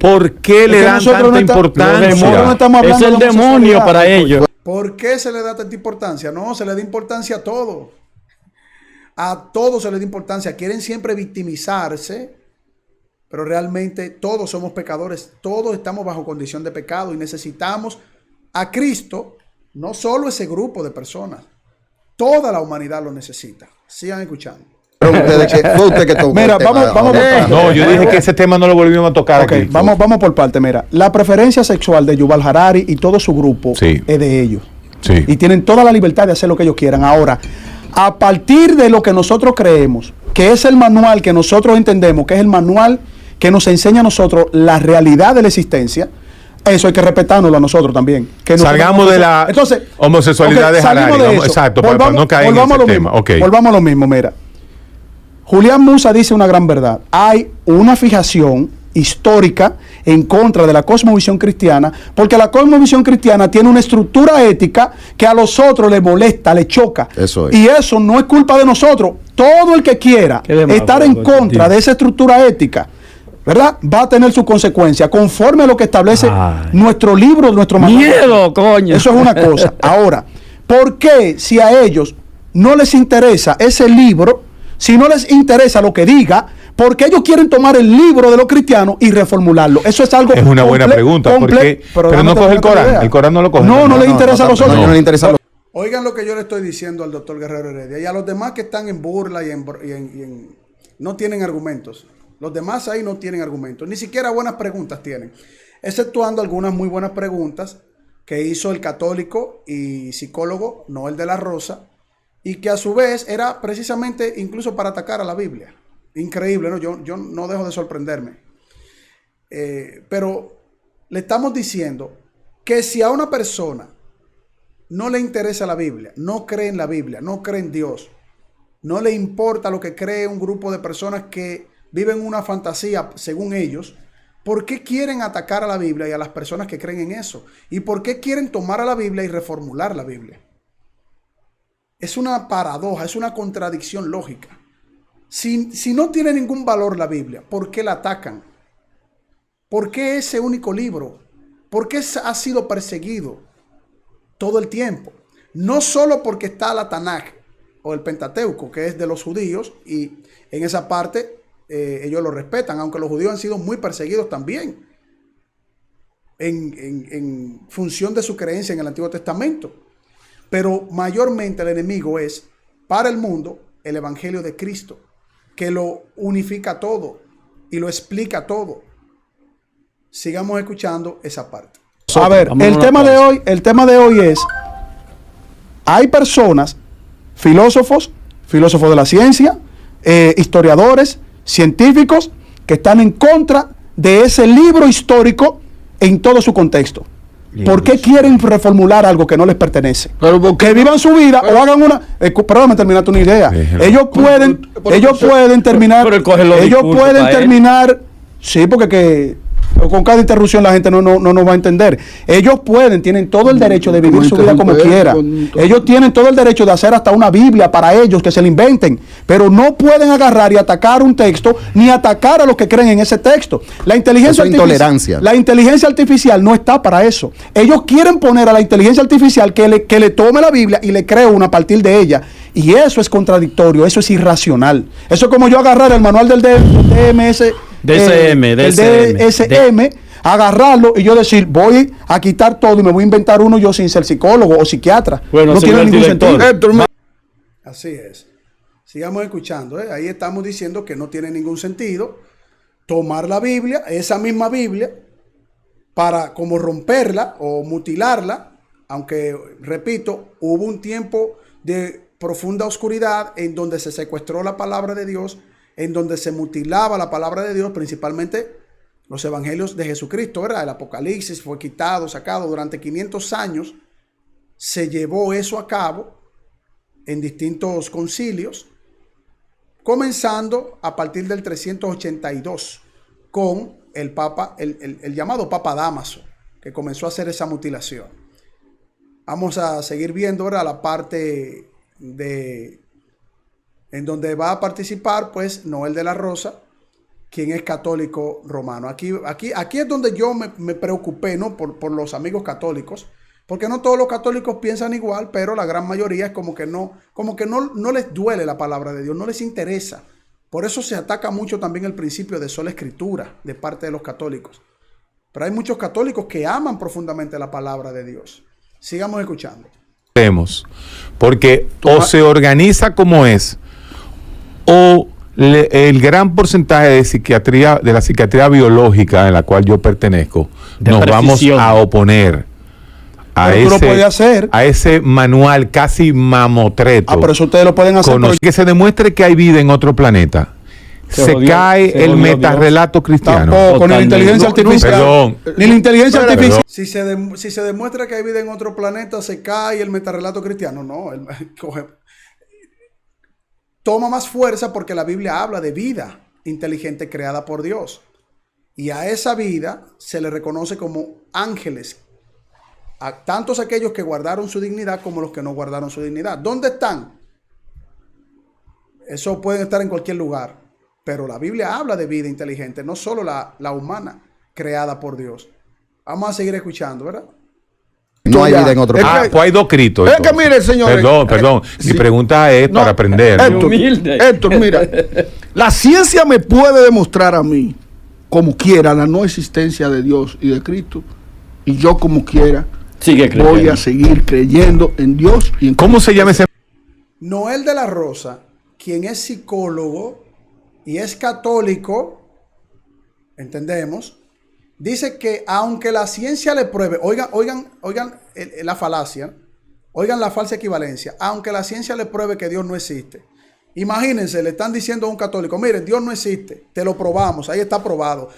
¿Por qué le dan tanta importancia? Es el demonio para ellos. ¿Por qué se le da tanta importancia? No, se le da importancia a todo. A todo se le da importancia. Quieren siempre victimizarse, pero realmente todos somos pecadores. Todos estamos bajo condición de pecado y necesitamos a Cristo, no solo ese grupo de personas. Toda la humanidad lo necesita. Sigan escuchando. Mira, vamos por parte. No, yo dije que ese tema no lo volvimos a tocar aquí. Vamos por parte. Mira, la preferencia sexual de Yuval Harari y todo su grupo es de ellos. Sí. Y tienen toda la libertad de hacer lo que ellos quieran. Ahora, a partir de lo que nosotros creemos, que es el manual que nosotros entendemos, que es el manual que nos enseña a nosotros la realidad de la existencia, eso hay que respetarnos a nosotros también. Que salgamos de la homosexualidad de Harari. Exacto, para no caer en ese tema. Volvamos a lo mismo, mira. Julián Musa dice una gran verdad. Hay una fijación histórica en contra de la cosmovisión cristiana, porque la cosmovisión cristiana tiene una estructura ética que a los otros les molesta, les choca. Eso es. Y eso no es culpa de nosotros. Todo el que quiera estar en contra de esa estructura ética, ¿verdad?, va a tener su consecuencia conforme a lo que establece nuestro libro, nuestro manual. ¡Miedo, coño! Eso es una cosa. Ahora, ¿por qué si a ellos no les interesa ese libro, si no les interesa lo que diga, porque ellos quieren tomar el libro de los cristianos y reformularlo? Eso es algo. Es una buena pregunta. Pero no coge el Corán. El Corán no lo coge. No le interesa a los otros. No le interesa a los. Oigan lo que yo le estoy diciendo al doctor Guerrero Heredia y a los demás que están en burla y no tienen argumentos. Los demás ahí no tienen argumentos. Ni siquiera buenas preguntas tienen. Exceptuando algunas muy buenas preguntas que hizo el católico y psicólogo Noel de la Rosa, y que a su vez era precisamente incluso para atacar a la Biblia. Increíble, ¿no? Yo no dejo de sorprenderme. Pero le estamos diciendo que si a una persona no le interesa la Biblia, no cree en la Biblia, no cree en Dios, no le importa lo que cree un grupo de personas que viven una fantasía según ellos, ¿por qué quieren atacar a la Biblia y a las personas que creen en eso? ¿Y por qué quieren tomar a la Biblia y reformular la Biblia? Es una paradoja, es una contradicción lógica. Si no tiene ningún valor la Biblia, ¿por qué la atacan? ¿Por qué ese único libro? ¿Por qué ha sido perseguido todo el tiempo? No solo porque está la Tanaj o el Pentateuco, que es de los judíos, y en esa parte ellos lo respetan, aunque los judíos han sido muy perseguidos también en función de su creencia en el Antiguo Testamento. Pero mayormente el enemigo es, para el mundo, el Evangelio de Cristo, que lo unifica todo y lo explica todo. Sigamos escuchando esa parte. A ver, el tema de hoy es, hay personas, filósofos de la ciencia, historiadores, científicos, que están en contra de ese libro histórico en todo su contexto. ¿Por qué quieren reformular algo que no les pertenece? Que vivan su vida o hagan una. Perdóname, terminar tu idea. Ellos pueden terminar. Sí, porque con cada interrupción la gente no nos va a entender. Ellos tienen todo el derecho de vivir su vida como quieran. Ellos tienen todo el derecho de hacer hasta una Biblia para ellos, que se la inventen. Pero no pueden agarrar y atacar un texto, ni atacar a los que creen en ese texto. La inteligencia artificial no está para eso. Ellos quieren poner a la inteligencia artificial que le tome la Biblia y le cree una a partir de ella. Y eso es contradictorio, eso es irracional. Eso es como yo agarrar el manual del DSM, agarrarlo y yo decir, voy a quitar todo y me voy a inventar uno yo sin ser psicólogo o psiquiatra. Bueno, no tiene ningún sentido. Así es. Sigamos escuchando. Ahí estamos diciendo que no tiene ningún sentido tomar la Biblia, esa misma Biblia, para como romperla o mutilarla, aunque, repito, hubo un tiempo de profunda oscuridad en donde se secuestró la palabra de Dios, en donde se mutilaba la palabra de Dios, principalmente los evangelios de Jesucristo, ¿verdad? El Apocalipsis fue quitado, sacado durante 500 años, se llevó eso a cabo en distintos concilios, comenzando a partir del 382 con el Papa, el llamado Papa Dámaso, que comenzó a hacer esa mutilación. Vamos a seguir viendo ahora la parte en donde va a participar pues Noel de la Rosa, quien es católico romano. Aquí es donde yo me preocupé, ¿no? por los amigos católicos, porque no todos los católicos piensan igual, pero la gran mayoría es como que no les duele la palabra de Dios, no les interesa. Por eso se ataca mucho también el principio de sola escritura de parte de los católicos. Pero hay muchos católicos que aman profundamente la palabra de Dios. Sigamos escuchando. Porque o se organiza como es, o el gran porcentaje de psiquiatría, de la psiquiatría biológica en la cual yo pertenezco, nos vamos a oponer a ese manual casi mamotreto. Pero eso ustedes lo pueden hacer. Que se demuestre que hay vida en otro planeta. Se cae el metarrelato cristiano. Tampoco, ni la inteligencia artificial. Ni la inteligencia artificial. Si se demuestra que hay vida en otro planeta, se cae el metarrelato cristiano. No, toma más fuerza porque la Biblia habla de vida inteligente creada por Dios. Y a esa vida se le reconoce como ángeles. A tantos aquellos que guardaron su dignidad como los que no guardaron su dignidad. ¿Dónde están? Eso pueden estar en cualquier lugar. Pero la Biblia habla de vida inteligente, no solo la humana creada por Dios. Vamos a seguir escuchando, ¿verdad? No hay vida en otro planeta. Pues hay dos Critos. Es que mire, señores. Perdón. Mi pregunta es para aprender. Héctor, mira. La ciencia me puede demostrar a mí, como quiera, la no existencia de Dios y de Cristo. Y yo, como quiera, voy a seguir creyendo en Dios y en ¿Cómo se llama ese? Noel de la Rosa, quien es psicólogo y es católico, entendemos, dice que aunque la ciencia le pruebe, oigan la falacia, oigan la falsa equivalencia, aunque la ciencia le pruebe que Dios no existe. Imagínense, le están diciendo a un católico, miren, Dios no existe, te lo probamos, ahí está probado.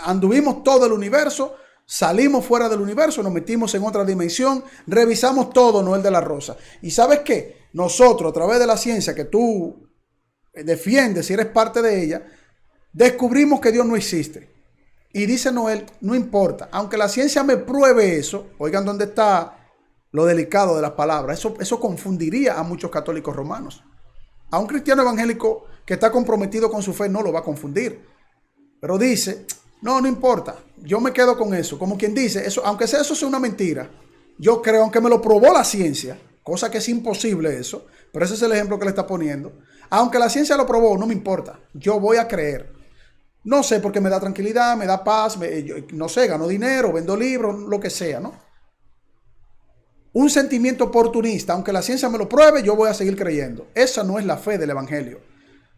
Anduvimos todo el universo, salimos fuera del universo, nos metimos en otra dimensión, revisamos todo, Noel de la Rosa. ¿Y sabes qué? Nosotros, a través de la ciencia que tú defiendes, si eres parte de ella, descubrimos que Dios no existe. Y dice Noel, no importa, aunque la ciencia me pruebe eso, oigan dónde está lo delicado de las palabras, eso confundiría a muchos católicos romanos. A un cristiano evangélico que está comprometido con su fe no lo va a confundir. Pero dice, no importa, yo me quedo con eso. Como quien dice, eso, aunque eso sea una mentira, yo creo, aunque me lo probó la ciencia, cosa que es imposible eso, pero ese es el ejemplo que le está poniendo. Aunque la ciencia lo probó, no me importa, yo voy a creer. No sé, porque me da tranquilidad, me da paz, no sé, gano dinero, vendo libros, lo que sea, ¿no? Un sentimiento oportunista, aunque la ciencia me lo pruebe, yo voy a seguir creyendo. Esa no es la fe del evangelio.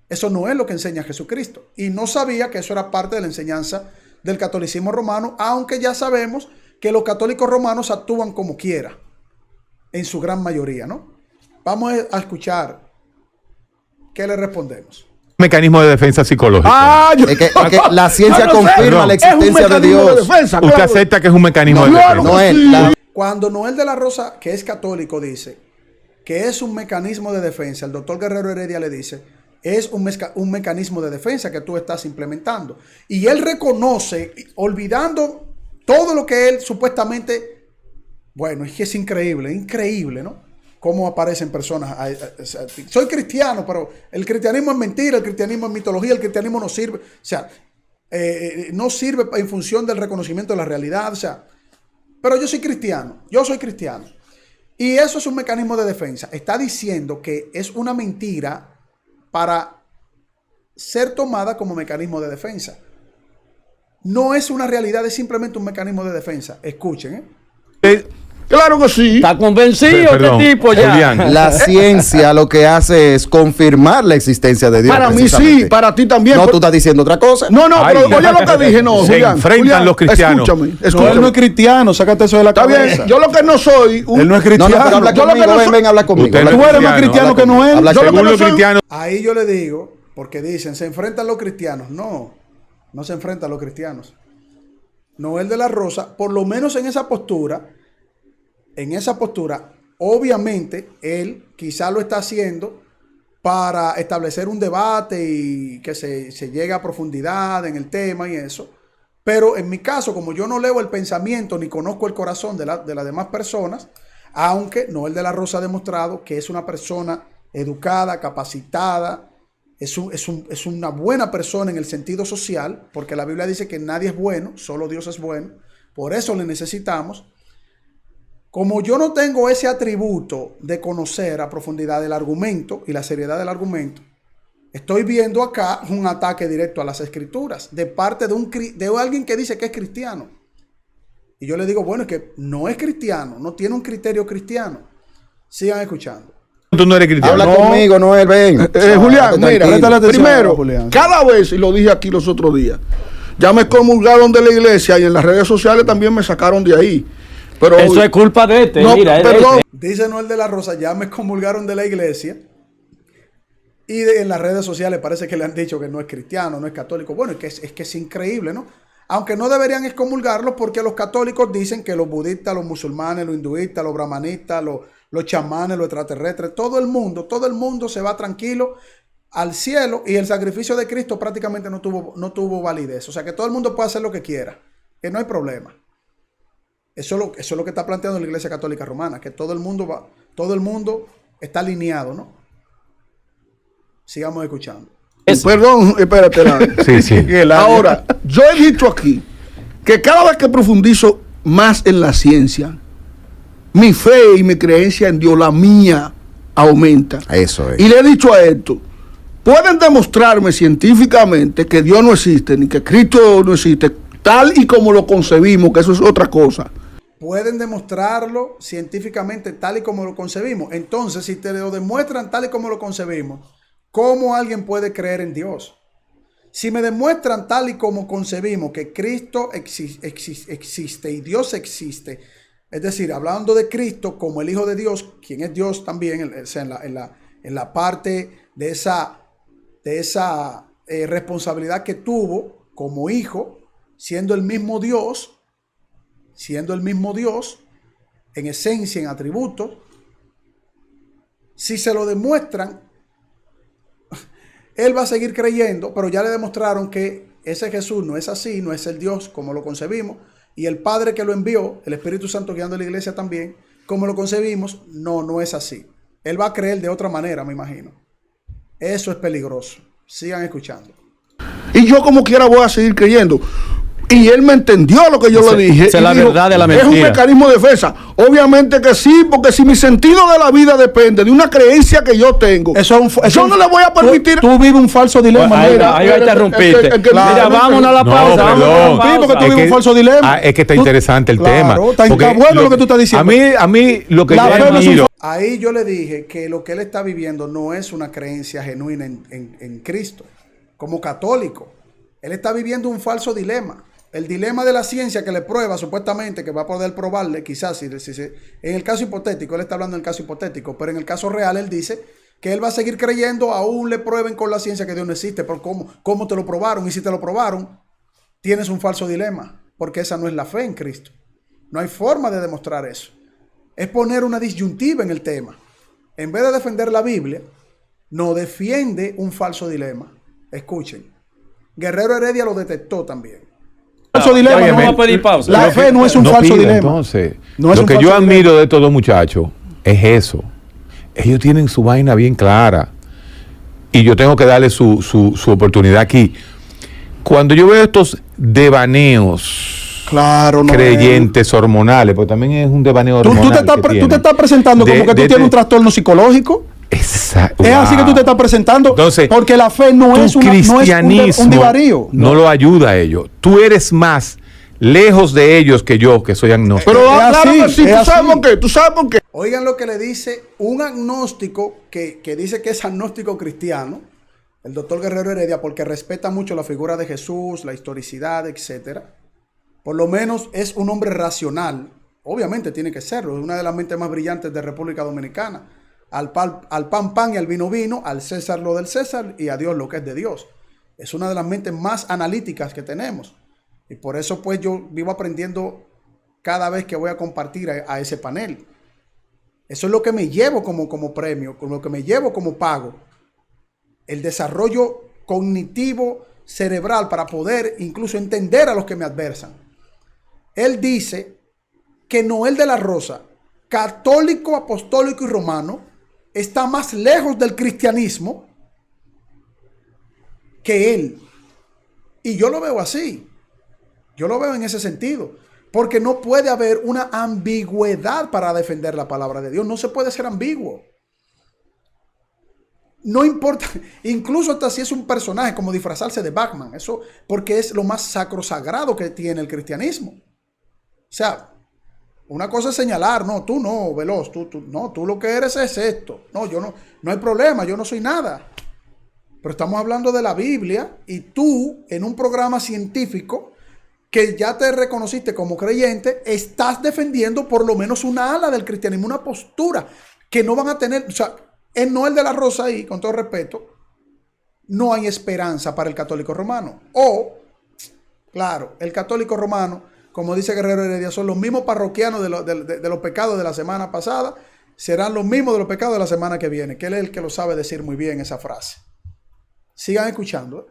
Eso no es lo que enseña Jesucristo. Y no sabía que eso era parte de la enseñanza del catolicismo romano, aunque ya sabemos que los católicos romanos actúan como quiera, en su gran mayoría, ¿no? Vamos a escuchar qué le respondemos. Mecanismo de defensa psicológica. Es que la ciencia confirma la existencia de Dios. Usted acepta que es un mecanismo de defensa. Cuando Noel de la Rosa, que es católico, dice que es un mecanismo de defensa, el doctor Guerrero Heredia le dice, es un mecanismo de defensa que tú estás implementando. Y él reconoce, olvidando todo lo que él supuestamente, bueno, es que es increíble, ¿no? Cómo aparecen personas. Soy cristiano, pero el cristianismo es mentira, el cristianismo es mitología, el cristianismo no sirve. O sea, no sirve en función del reconocimiento de la realidad. O sea, pero yo soy cristiano. Y eso es un mecanismo de defensa. Está diciendo que es una mentira para ser tomada como mecanismo de defensa. no es una realidad, es simplemente un mecanismo de defensa. Escuchen, Claro que sí. Está convencido Perdón, este tipo ya. Julián. La ciencia lo que hace es confirmar la existencia de Dios. Para mí sí, para ti también. No, tú estás diciendo otra cosa. No, Ay, pero oye lo que dije, no, se Julián. enfrentan Julián, los cristianos. Escúchame. No, él no es cristiano, sácate eso de la Está cabeza. bien, yo lo que no soy. Él no es No, cristiano. no, pero habla Yo lo que conmigo, no ven, soy- ven, habla conmigo. Usted habla no Tú eres conmigo. más cristiano Habla que conmigo. Noel. Habla Yo lo que Según no los soy- cristianos, Ahí yo le digo, porque dicen, se enfrentan los cristianos. No, no se enfrentan los cristianos. Noel de la Rosa, por lo menos en esa postura, obviamente él quizá lo está haciendo para establecer un debate y que se llegue a profundidad en el tema y eso. Pero en mi caso, como yo no leo el pensamiento ni conozco el corazón de las demás personas, aunque Noel de la Rosa ha demostrado que es una persona educada, capacitada, es una buena persona en el sentido social, porque la Biblia dice que nadie es bueno, solo Dios es bueno, por eso le necesitamos. Como yo no tengo ese atributo de conocer a profundidad el argumento y la seriedad del argumento, estoy viendo acá un ataque directo a las escrituras de parte de alguien que dice que es cristiano. Y yo le digo, bueno, es que no es cristiano, no tiene un criterio cristiano. Sigan escuchando. tú no eres cristiano. Habla conmigo, Noel, ven. Julián, Estate mira, tranquilo. primero, Julián. cada vez, y lo dije aquí los otros días, ya me excomulgaron de la iglesia y en las redes sociales también me sacaron de ahí. Pero Eso es culpa de este. No, Mira, es de perdón. este. Dice Noel de la Rosa, ya me excomulgaron de la iglesia. Y en las redes sociales parece que le han dicho que no es cristiano, no es católico. Bueno, es que es increíble, ¿no? Aunque no deberían excomulgarlo porque los católicos dicen que los budistas, los musulmanes, los hinduistas, los brahmanistas, los chamanes, los extraterrestres, todo el mundo se va tranquilo al cielo y el sacrificio de Cristo prácticamente no tuvo validez. O sea que todo el mundo puede hacer lo que quiera, que no hay problema. Eso es lo que está planteando la Iglesia Católica Romana, que todo el mundo está alineado, ¿no? Sigamos escuchando. Perdón, espérate. Sí. Ahora, yo he dicho aquí que cada vez que profundizo más en la ciencia, mi fe y mi creencia en Dios, la mía, aumenta. Eso es. Y le he dicho a esto, pueden demostrarme científicamente que Dios no existe, ni que Cristo no existe, tal y como lo concebimos, que eso es otra cosa. Pueden demostrarlo científicamente tal y como lo concebimos. Entonces, si te lo demuestran tal y como lo concebimos, ¿cómo alguien puede creer en Dios? Si me demuestran tal y como concebimos que Cristo existe y Dios existe, es decir, hablando de Cristo como el Hijo de Dios, quien es Dios también, en la parte de esa responsabilidad que tuvo como Hijo, siendo el mismo Dios, en esencia, en atributos, si se lo demuestran, él va a seguir creyendo, pero ya le demostraron que ese Jesús no es así, no es el Dios como lo concebimos, y el Padre que lo envió, el Espíritu Santo guiando a la iglesia también, como lo concebimos, no es así. Él va a creer de otra manera, me imagino. Eso es peligroso. Sigan escuchando. Y yo como quiera voy a seguir creyendo. Y él me entendió lo que yo le dije. Esa es la verdad de la mentira. Es un mecanismo de defensa. Obviamente que sí, porque si mi sentido de la vida depende de una creencia que yo tengo, yo no le voy a permitir. Tú vives un falso dilema. Ahí mira. va a interrumpirte. Mira, vámonos a la pausa. vámonos a la pausa. porque tú vives un falso dilema. Es que está interesante el tema. Está Porque bueno lo que tú estás diciendo. A mí lo que yo La fe no es un admiro, Ahí yo le dije que lo que él está viviendo no es una creencia genuina en Cristo, como católico. Él está viviendo un falso dilema. El dilema de la ciencia que le prueba supuestamente que va a poder probarle, quizás, en el caso hipotético, él está hablando en el caso hipotético, pero en el caso real él dice que él va a seguir creyendo, aún le prueben con la ciencia que Dios no existe, pero ¿cómo te lo probaron? Y si te lo probaron, tienes un falso dilema, porque esa no es la fe en Cristo. No hay forma de demostrar eso. Es poner una disyuntiva en el tema. En vez de defender la Biblia, no defiende un falso dilema. Escuchen. Guerrero Heredia lo detectó también. Falso dilema. Vamos a pedir pausa. La fe no es un falso dilema. Entonces, No es lo un que falso yo dilema. admiro de estos dos muchachos es eso. Ellos tienen su vaina bien clara. Y yo tengo que darle su oportunidad aquí. Cuando yo veo estos devaneos Claro, no. creyentes hormonales, porque también es un devaneo hormonal. Tú te estás presentando como que tú tienes un trastorno psicológico. Es así que tú te estás presentando. Entonces, porque la fe no es un divarío. No lo ayuda a ellos. Tú eres más lejos de ellos que yo, que soy agnóstico. Pero claro que sí, ¿tú sabes por qué? Oigan lo que le dice un agnóstico que dice que es agnóstico cristiano, el doctor Guerrero Heredia, porque respeta mucho la figura de Jesús, la historicidad, etcétera. Por lo menos es un hombre racional. Obviamente tiene que serlo. Es una de las mentes más brillantes de República Dominicana. Al pan, pan y al vino, vino. Al César lo del César y a Dios lo que es de Dios. Es una de las mentes más analíticas que tenemos. Y por eso pues yo vivo aprendiendo cada vez que voy a compartir a ese panel. Eso es lo que me llevo como premio, con lo que me llevo como pago. El desarrollo cognitivo cerebral para poder incluso entender a los que me adversan. Él dice que Noel de la Rosa, católico, apostólico y romano, está más lejos del cristianismo que él. Y yo lo veo así. Yo lo veo en ese sentido. Porque no puede haber una ambigüedad para defender la palabra de Dios. No se puede ser ambiguo. No importa, incluso hasta si es un personaje, como disfrazarse de Batman. Eso porque es lo más sacrosagrado que tiene el cristianismo. O sea, una cosa es señalar, no, tú no, Veloz, tú lo que eres es esto. No, yo no hay problema, yo no soy nada. Pero estamos hablando de la Biblia y tú, en un programa científico que ya te reconociste como creyente, estás defendiendo por lo menos una ala del cristianismo, una postura que no van a tener. O sea, en Noel de la Rosa ahí, con todo respeto, no hay esperanza para el católico romano. O, claro, el católico romano, como dice Guerrero Heredia, son los mismos parroquianos de los pecados de la semana pasada, serán los mismos de los pecados de la semana que viene, que él es el que lo sabe decir muy bien esa frase. Sigan escuchando.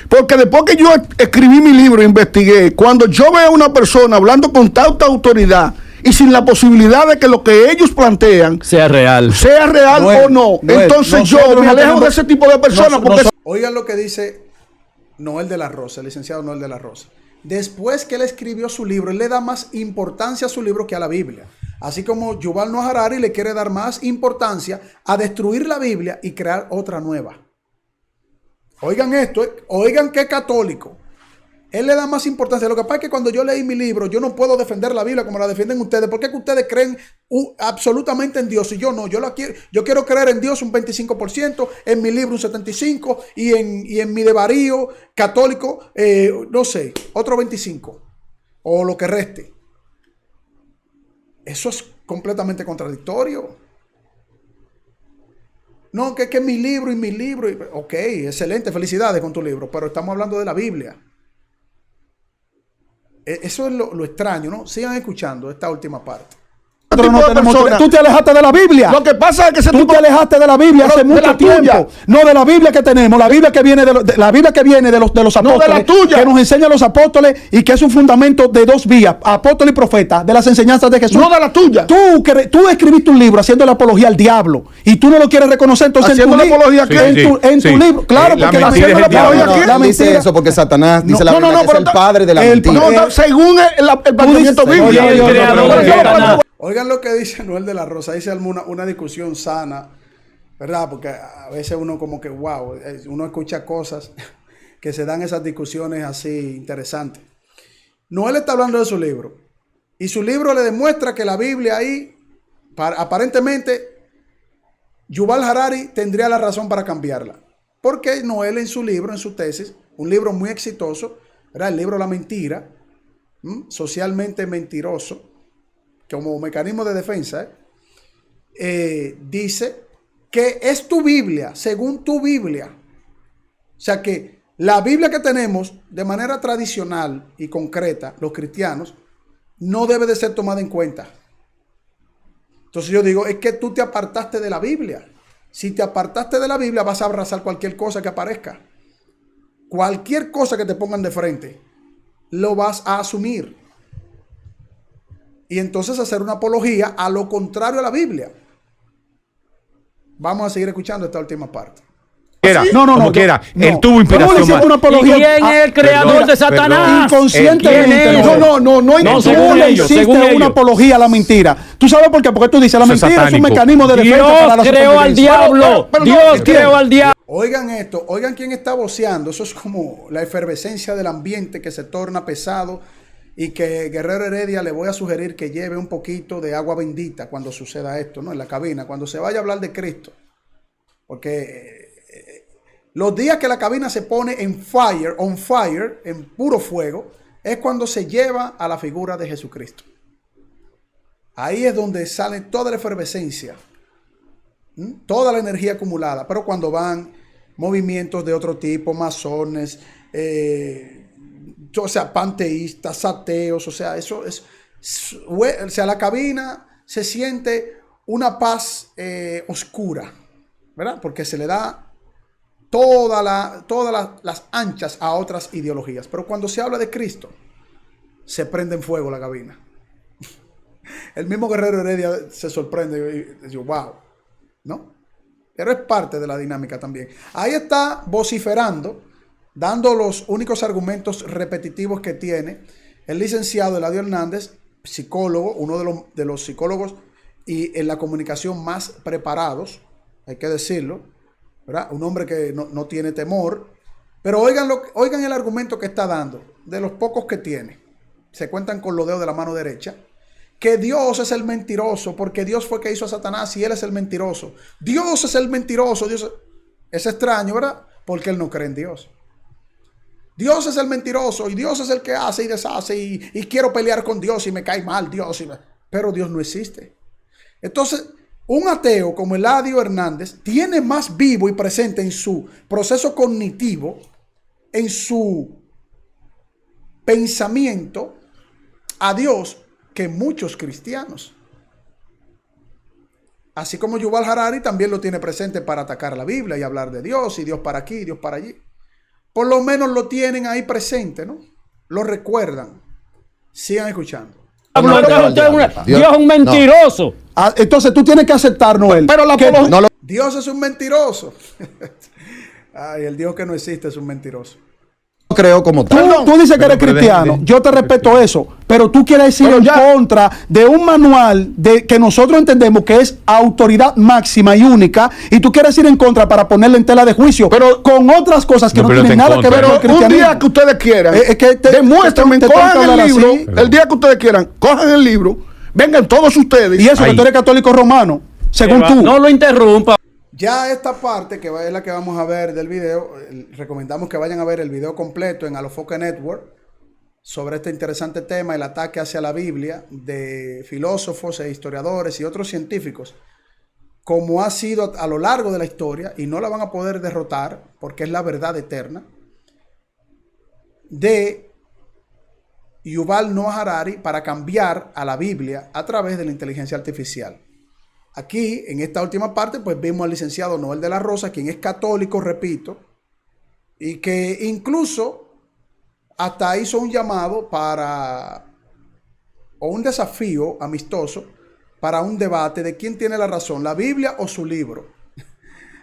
Porque después que yo escribí mi libro, investigué, cuando yo veo a una persona hablando con tanta autoridad y sin la posibilidad de que lo que ellos plantean sea real o no, entonces yo me alejo de ese tipo de personas. Oigan lo que dice Noel de la Rosa, el licenciado Noel de la Rosa. Después que él escribió su libro, él le da más importancia a su libro que a la Biblia. Así como Yuval Noah Harari le quiere dar más importancia a destruir la Biblia y crear otra nueva. Oigan esto, oigan qué católico. Él le da más importancia. Lo que pasa es que cuando yo leí mi libro, yo no puedo defender la Biblia como la defienden ustedes. ¿Por qué que ustedes creen absolutamente en Dios? Y yo no. Yo quiero creer en Dios un 25%, en mi libro un 75%, y en mi devarío católico, no sé, otro 25%. O lo que reste. Eso es completamente contradictorio. No, que es mi libro. Ok, excelente, felicidades con tu libro, pero estamos hablando de la Biblia. Eso es lo extraño, ¿no? Sigan escuchando esta última parte. Tú te alejaste de la Biblia. Lo que pasa es que tú te alejaste de la Biblia hace mucho tiempo. No de la Biblia que tenemos, la Biblia que viene de los apóstoles, no de la tuya, que nos enseñan los apóstoles y que es un fundamento de dos vías, apóstol y profeta, de las enseñanzas de Jesús. No de la tuya. Tú escribiste un libro haciendo la apología al diablo y tú no lo quieres reconocer, entonces haciendo la apología en tu libro, claro, porque la mentira dice eso porque Satanás dice la Biblia que es el padre de la mentira. No, según el planteamiento bíblico. Oigan lo que dice Noel de la Rosa. Ahí se arma una discusión sana, ¿verdad? Porque a veces uno como que, wow, uno escucha cosas que se dan esas discusiones así interesantes. Noel está hablando de su libro. Y su libro le demuestra que la Biblia ahí, aparentemente, Yuval Harari tendría la razón para cambiarla. Porque Noel en su libro, en su tesis, un libro muy exitoso, ¿verdad? El libro La Mentira, socialmente mentiroso, como mecanismo de defensa, dice que es tu Biblia, según tu Biblia. O sea que la Biblia que tenemos de manera tradicional y concreta, los cristianos, no debe de ser tomada en cuenta. Entonces yo digo, es que tú te apartaste de la Biblia. Si te apartaste de la Biblia, vas a abrazar cualquier cosa que aparezca. Cualquier cosa que te pongan de frente, lo vas a asumir. Y entonces hacer una apología a lo contrario a la Biblia. Vamos a seguir escuchando esta última parte. Como quiera. Él tuvo inspiración. ¿Y quién es el creador de Satanás? Inconscientemente. No tú le hiciste una apología a la mentira. ¿Tú sabes por qué? Porque tú dices la mentira es un mecanismo de defensa para la Dios creó al diablo. Dios creó al diablo. Oigan esto, oigan quién está voceando. Eso es como la efervescencia del ambiente que se torna pesado y que Guerrero Heredia le voy a sugerir que lleve un poquito de agua bendita cuando suceda esto, ¿no? En la cabina, cuando se vaya a hablar de Cristo. Porque los días que la cabina se pone on fire, en puro fuego, es cuando se lleva a la figura de Jesucristo. Ahí es donde sale toda la efervescencia, toda la energía acumulada. Pero cuando van movimientos de otro tipo, masones, o sea, panteístas, ateos, o sea, eso es, o sea, la cabina se siente una paz oscura, ¿verdad? Porque se le da todas las anchas a otras ideologías. Pero cuando se habla de Cristo, se prende en fuego la cabina. El mismo Guerrero Heredia se sorprende y dice, wow, ¿no? Pero es parte de la dinámica también. Ahí está vociferando, dando los únicos argumentos repetitivos que tiene el licenciado Eladio Hernández, psicólogo, uno de los psicólogos y en la comunicación más preparados, hay que decirlo, ¿verdad? Un hombre que no tiene temor. Pero oigan el argumento que está dando, de los pocos que tiene. Se cuentan con los dedos de la mano derecha. Que Dios es el mentiroso, porque Dios fue que hizo a Satanás y él es el mentiroso. Dios es el mentiroso. Es extraño, ¿verdad? Porque él no cree en Dios. Dios es el mentiroso y Dios es el que hace y deshace y quiero pelear con Dios y me cae mal Dios. Pero Dios no existe. Entonces, un ateo como Eladio Hernández tiene más vivo y presente en su proceso cognitivo, en su pensamiento a Dios, que muchos cristianos. Así como Yuval Harari también lo tiene presente para atacar la Biblia y hablar de Dios y Dios para aquí y Dios para allí. Por lo menos lo tienen ahí presente, ¿no? Lo recuerdan. Sigan escuchando. Dios es un mentiroso. No. Entonces tú tienes que aceptar, Noel. Pero Dios es un mentiroso. Ay, el Dios que no existe es un mentiroso. Creo como tal. Tú dices que eres cristiano, yo te respeto eso, pero tú quieres ir en contra de un manual que nosotros entendemos que es autoridad máxima y única, y tú quieres ir en contra para ponerle en tela de juicio, pero con otras cosas que no tienen nada que ver con el cristianismo. Un día que ustedes quieran, demuéstrenme, cojan el libro, el día que ustedes quieran, cojan el libro, vengan todos ustedes. Y eso que tú eres católico romano, según tú. No lo interrumpa. Ya esta parte, que es la que vamos a ver del video, recomendamos que vayan a ver el video completo en Alofoque Network sobre este interesante tema, el ataque hacia la Biblia de filósofos e historiadores y otros científicos, como ha sido a lo largo de la historia, y no la van a poder derrotar porque es la verdad eterna, de Yuval Noah Harari para cambiar a la Biblia a través de la inteligencia artificial. Aquí, en esta última parte, pues vimos al licenciado Noel de la Rosa, quien es católico, repito, y que incluso hasta hizo un llamado o un desafío amistoso para un debate de quién tiene la razón, la Biblia o su libro.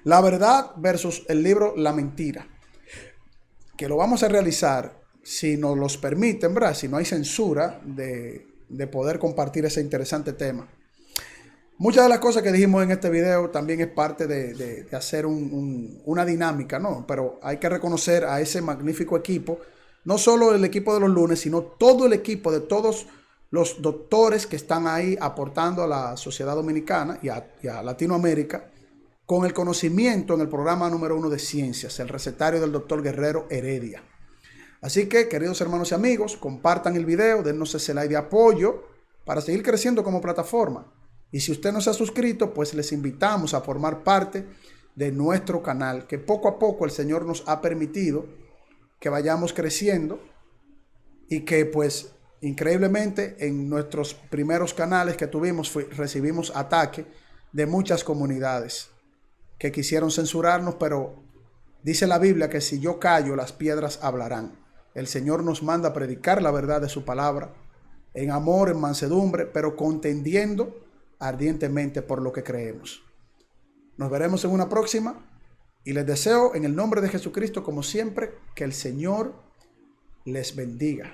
La verdad versus el libro La Mentira. Que lo vamos a realizar, si nos los permiten, ¿verdad? Si no hay censura de poder compartir ese interesante tema. Muchas de las cosas que dijimos en este video también es parte de hacer una dinámica, ¿no? Pero hay que reconocer a ese magnífico equipo, no solo el equipo de los lunes, sino todo el equipo de todos los doctores que están ahí aportando a la sociedad dominicana y a Latinoamérica con el conocimiento en el programa número 1 de ciencias, el recetario del doctor Guerrero Heredia. Así que, queridos hermanos y amigos, compartan el video, dennos ese like de apoyo para seguir creciendo como plataforma. Y si usted no se ha suscrito, pues les invitamos a formar parte de nuestro canal, que poco a poco el Señor nos ha permitido que vayamos creciendo y que pues increíblemente en nuestros primeros canales que tuvimos recibimos ataque de muchas comunidades que quisieron censurarnos, pero dice la Biblia que si yo callo, las piedras hablarán. El Señor nos manda a predicar la verdad de su palabra en amor, en mansedumbre, pero contendiendo ardientemente por lo que creemos. Nos veremos en una próxima. Y les deseo en el nombre de Jesucristo, como siempre, que el Señor les bendiga.